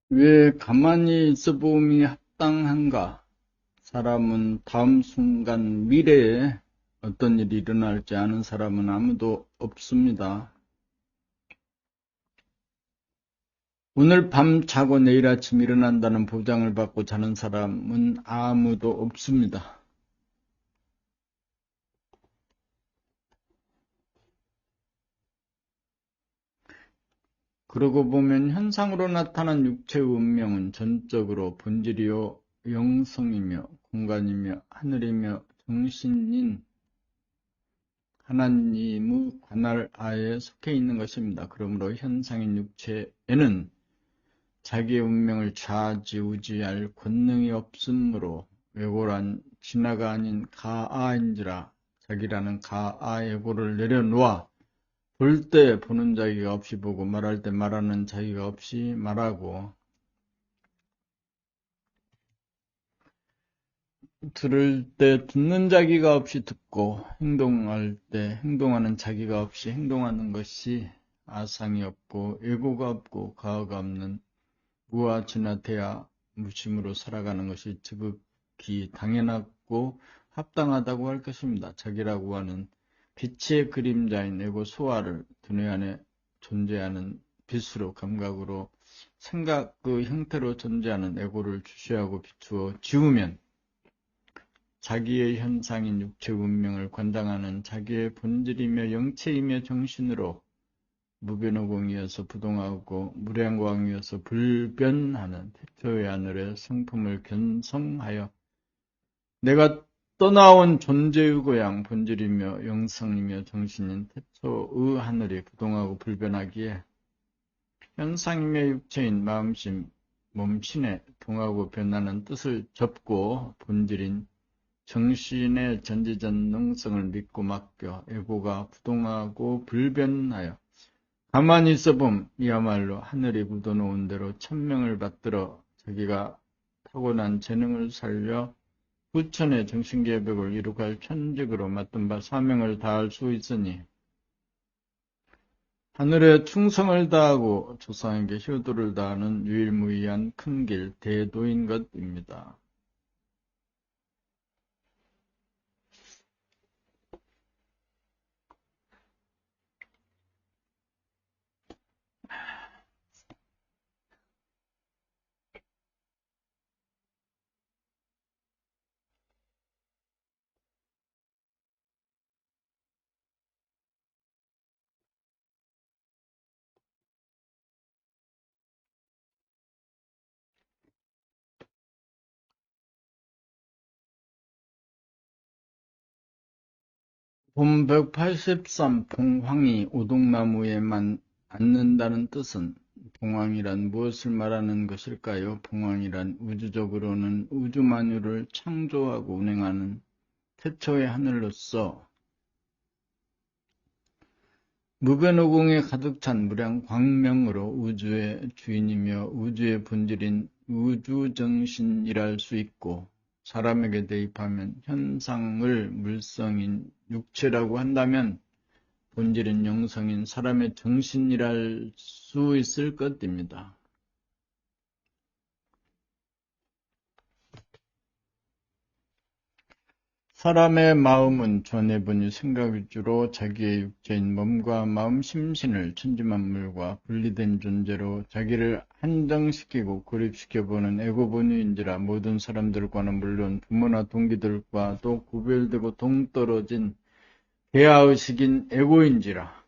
왜 가만히 있어 보험이 합당한가? 사람은 다음 순간 미래에 어떤 일이 일어날지 아는 사람은 아무도 없습니다. 오늘 밤 자고 내일 아침 일어난다는 보장을 받고 자는 사람은 아무도 없습니다. 그러고 보면 현상으로 나타난 육체의 운명은 전적으로 본질이요 영성이며 공간이며 하늘이며 정신인 하나님의 관할 하에 속해 있는 것입니다. 그러므로 현상인 육체에는 자기의 운명을 좌지우지할 권능이 없으므로 외고란 진화가 아닌 가아인지라 자기라는 가아예고를 내려놓아 볼 때 보는 자기가 없이 보고 말할 때 말하는 자기가 없이 말하고 들을 때 듣는 자기가 없이 듣고 행동할 때 행동하는 자기가 없이 행동하는 것이 아상이 없고 예고가 없고 가허가 없는 무아지나태야 무심으로 살아가는 것이 지극히 당연하고 합당하다고 할 것입니다. 자기라고 하는 빛의 그림자인 에고 소화를 두뇌 안에 존재하는 빛으로 감각으로 생각 그 형태로 존재하는 에고를 주시하고 비추어 지우면 자기의 현상인 육체 운명을 관장하는 자기의 본질이며 영체이며 정신으로 무변호공이어서 부동하고 무량광이어서 불변하는 태초의 하늘의 성품을 견성하여 내가 떠나온 존재의 고향 본질이며 영성이며 정신인 태초의 하늘이 부동하고 불변하기에 현상이며 육체인 마음심 몸신에 동하고 변하는 뜻을 접고 본질인 정신의 전지전능성을 믿고 맡겨 에고가 부동하고 불변하여 가만히 있어봄 이야말로 하늘이 묻어놓은 대로 천명을 받들어 자기가 타고난 재능을 살려 부천의 정신계백을 이룩할 천직으로 맡은 바 사명을 다할 수 있으니 하늘에 충성을 다하고 조상에게 효도를 다하는 유일무이한 큰 길 대도인 것입니다. 본 183 봉황이 오동나무에만 앉는다는 뜻은 봉황이란 무엇을 말하는 것일까요? 봉황이란 우주적으로는 우주만유를 창조하고 운행하는 태초의 하늘로서 무변오공에 가득 찬 무량 광명으로 우주의 주인이며 우주의 본질인 우주정신이랄 수 있고, 사람에게 대입하면 현상을 물성인 육체라고 한다면 본질은 영성인 사람의 정신이랄 수 있을 것입니다. 사람의 마음은 전해보니 생각 위주로 자기의 육체인 몸과 마음, 심신을 천지만물과 분리된 존재로 자기를 한정시키고 고립시켜보는 에고본유인지라 모든 사람들과는 물론 부모나 동기들과 또 구별되고 동떨어진 개아의식인 에고인지라.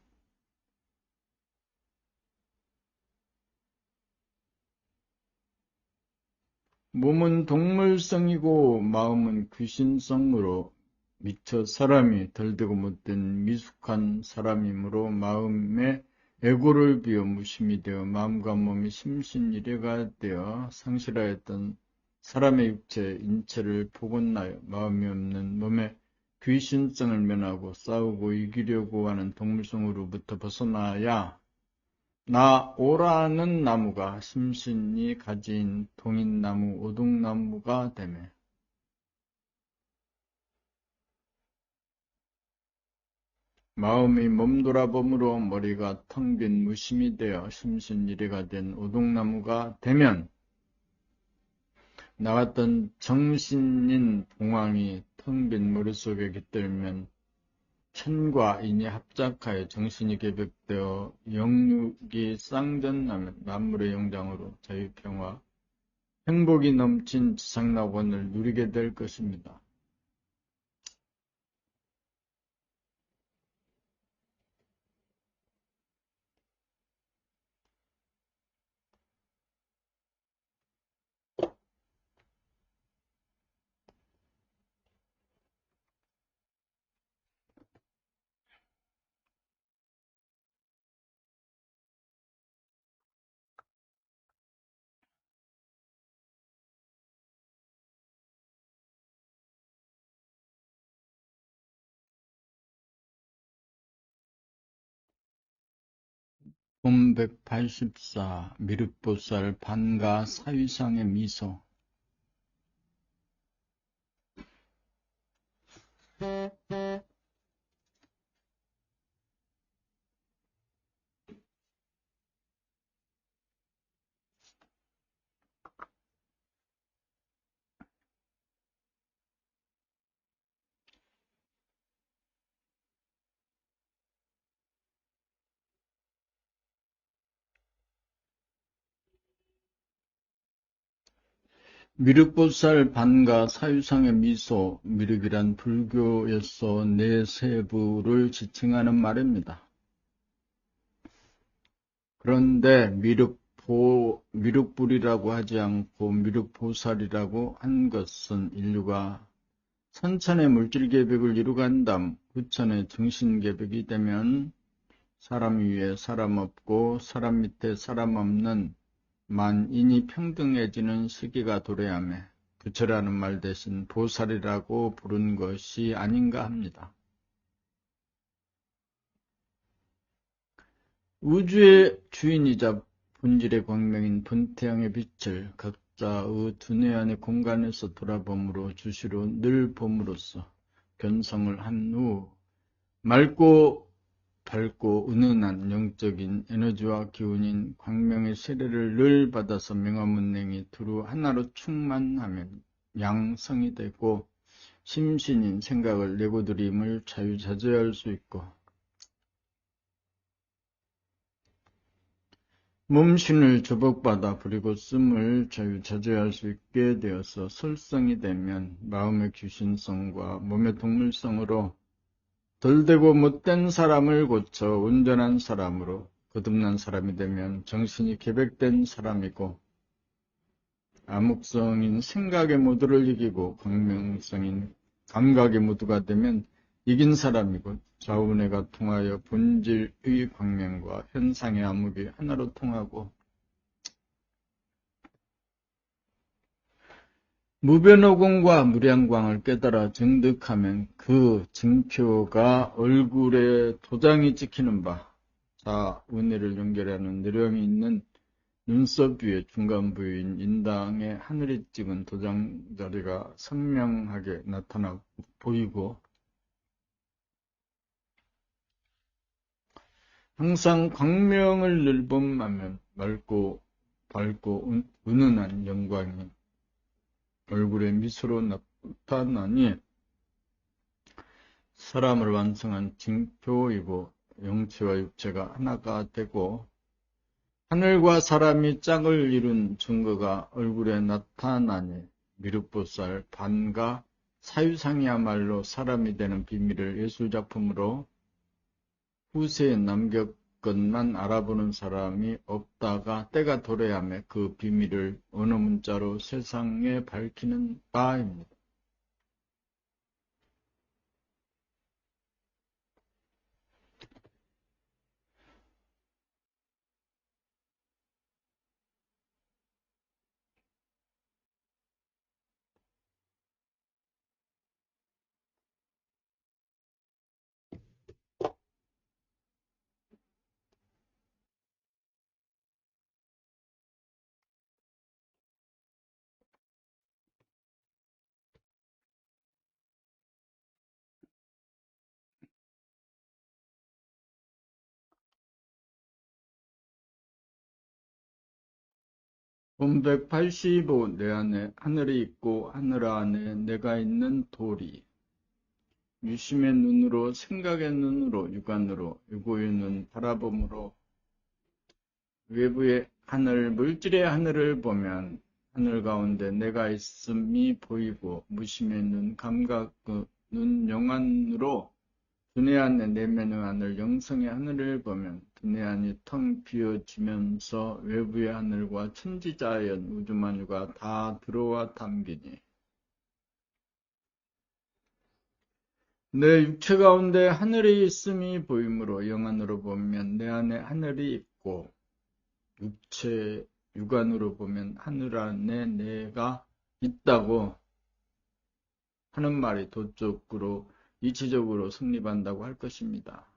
몸은 동물성이고 마음은 귀신성으로 미처 사람이 덜되고 못된 미숙한 사람이므로 마음에 에고를 비워 무심이 되어 마음과 몸이 심신일해가 되어 상실하였던 사람의 육체, 인체를 포곤하여 마음이 없는 몸의 귀신성을 면하고 싸우고 이기려고 하는 동물성으로부터 벗어나야 나 오라는 나무가 심신이 가진 동인나무, 오동나무가 되매 마음이 몸돌아봄으로 머리가 텅 빈 무심이 되어 심신일해가 된 오동나무가 되면 나 같은 정신인 봉황이 텅 빈 머릿속에 깃들면 천과 인이 합작하여 정신이 개벽되어 영육이 쌍전하면 만물의 영장으로 자유평화, 행복이 넘친 지상낙원을 누리게 될 것입니다. 봄 184 미륵보살 반가 사위상의 미소. 미륵보살 반가 사유상의 미소, 미륵이란 불교에서 내세부를 지칭하는 말입니다. 그런데 미륵불이라고 하지 않고 미륵보살이라고 한 것은 인류가 선천의 물질계백을 이루간 다음 후천의 정신계백이 되면 사람 위에 사람 없고 사람 밑에 사람 없는 만인이 평등해지는 시기가 도래하며 부처라는 말 대신 보살이라고 부른 것이 아닌가 합니다. 우주의 주인이자 본질의 광명인 본태양의 빛을 각자의 두뇌 안의 공간에서 돌아봄으로 주시로 늘 봄으로써 견성을 한 후 맑고 밝고 은은한 영적인 에너지와 기운인 광명의 세례를 늘 받아서 명화문냉이 두루 하나로 충만하면 양성이 되고 심신인 생각을 내고드림을 자유자재할 수 있고 몸신을 조복받아 부리고 씀을 자유자재할 수 있게 되어서 설성이 되면 마음의 귀신성과 몸의 동물성으로 덜되고 못된 사람을 고쳐 온전한 사람으로 거듭난 사람이 되면 정신이 개백된 사람이고 암흑성인 생각의 모두를 이기고 광명성인 감각의 모두가 되면 이긴 사람이고 좌우뇌가 통하여 본질의 광명과 현상의 암흑이 하나로 통하고 무변호공과 무량광을 깨달아 증득하면 그 증표가 얼굴에 도장이 찍히는 바 자은혜를 연결하는 내령이 있는 눈썹 위에 중간 부위인 인당에 하늘이 찍은 도장자리가 선명하게 나타나 보이고, 항상 광명을 늘봄하면 맑고 밝고 은은한 영광이 얼굴에 미소로 나타나니 사람을 완성한 징표이고 영체와 육체가 하나가 되고 하늘과 사람이 짝을 이룬 증거가 얼굴에 나타나니 미륵보살 반가 사유상이야말로 사람이 되는 비밀을 예술작품으로 후세에 남겼건만 알아보는 사람이 없다가 때가 도래하며 그 비밀을 언어문자로 세상에 밝히는 바입니다. 본 185 내 안에 하늘이 있고 하늘 안에 내가 있는 도리. 유심의 눈으로 생각의 눈으로 육안으로 유고의 눈 바라봄으로 외부의 하늘 물질의 하늘을 보면 하늘 가운데 내가 있음이 보이고 무심의 눈 감각 눈 영안으로 두뇌 안에 내면의 하늘 영성의 하늘을 보면 두뇌 안이 텅 비어지면서 외부의 하늘과 천지자연 우주만유가 다 들어와 담기니 내 육체 가운데 하늘이 있음이 보이므로 영안으로 보면 내 안에 하늘이 있고 육안으로 보면 하늘 안에 내가 있다고 하는 말이 도적으로 이치적으로 성립한다고 할 것입니다.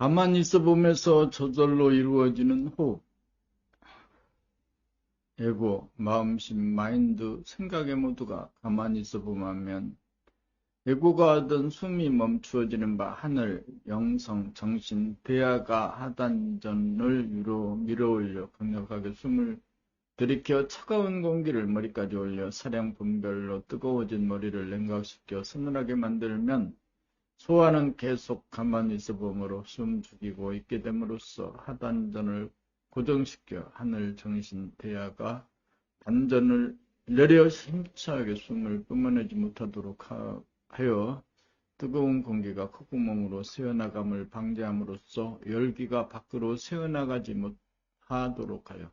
가만히 있어 보면서 저절로 이루어지는 호흡, 에고, 마음심, 마인드, 생각의 모두가 가만히 있어 보면 에고가 하던 숨이 멈추어지는 바 하늘, 영성, 정신, 대야가 하단전을 밀어올려 강력하게 숨을 들이켜 차가운 공기를 머리까지 올려 사량 분별로 뜨거워진 머리를 냉각시켜 서늘하게 만들면 소화는 계속 가만히 있어 봄으로 숨 죽이고 있게 됨으로써 하단전을 고정시켜 하늘 정신 대야가 단전을 내려 힘차게 숨을 뿜어내지 못하도록 하여 뜨거운 공기가 콧구멍으로 새어나감을 방지함으로써 열기가 밖으로 새어나가지 못하도록 하여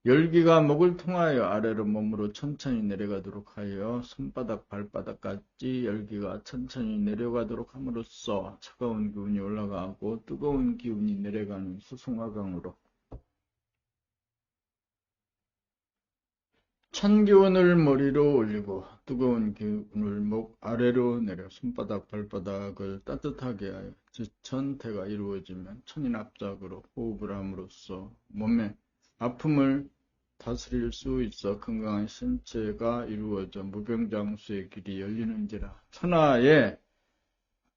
열기가 목을 통하여 아래로 몸으로 천천히 내려가도록 하여 손바닥 발바닥까지 열기가 천천히 내려가도록 함으로써 차가운 기운이 올라가고 뜨거운 기운이 내려가는 수송화강으로 찬 기운을 머리로 올리고 뜨거운 기운을 목 아래로 내려 손바닥 발바닥을 따뜻하게 하여 지천태가 이루어지면 천인압작으로 호흡을 함으로써 몸에 아픔을 다스릴 수 있어 건강한 신체가 이루어져 무병장수의 길이 열리는지라. 천하에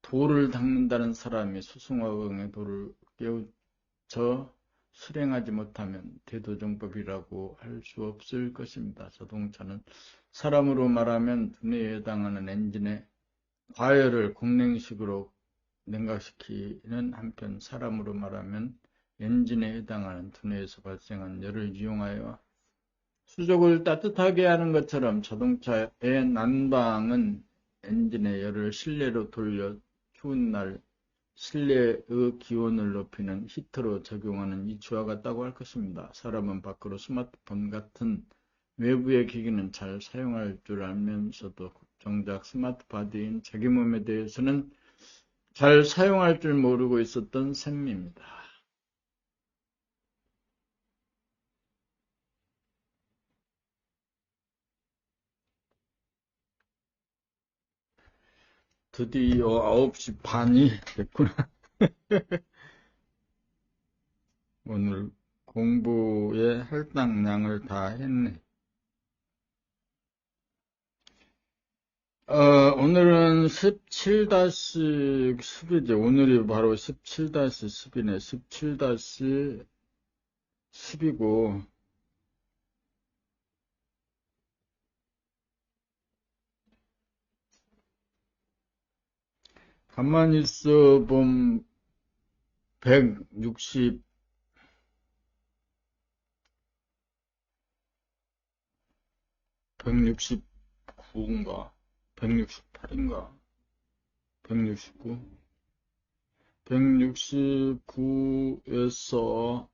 도를 닦는다는 사람이 수승화강의 도를 깨우쳐 실행하지 못하면 대도정법이라고 할 수 없을 것입니다. 자동차는 사람으로 말하면 두뇌에 해당하는 엔진의 과열을 공냉식으로 냉각시키는 한편 사람으로 말하면 엔진에 해당하는 두뇌에서 발생한 열을 이용하여 수족을 따뜻하게 하는 것처럼 자동차의 난방은 엔진의 열을 실내로 돌려 추운 날 실내의 기온을 높이는 히터로 작용하는 이치와 같다고 할 것입니다. 사람은 밖으로 스마트폰 같은 외부의 기기는 잘 사용할 줄 알면서도 정작 스마트 바디인 자기 몸에 대해서는 잘 사용할 줄 모르고 있었던 셈입니다. 드디어 9시 반이 됐구나. 오늘 공부에 할당량을 다 했네. 오늘은 17-10이죠. 오늘이 바로 17-10이네. 17-10이고, 가만히 있어 보면 160, 169인가? 168인가? 169? 169에서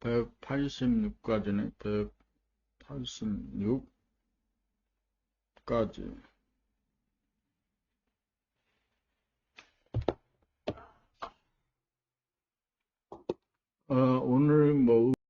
186까지네. 186까지. 오늘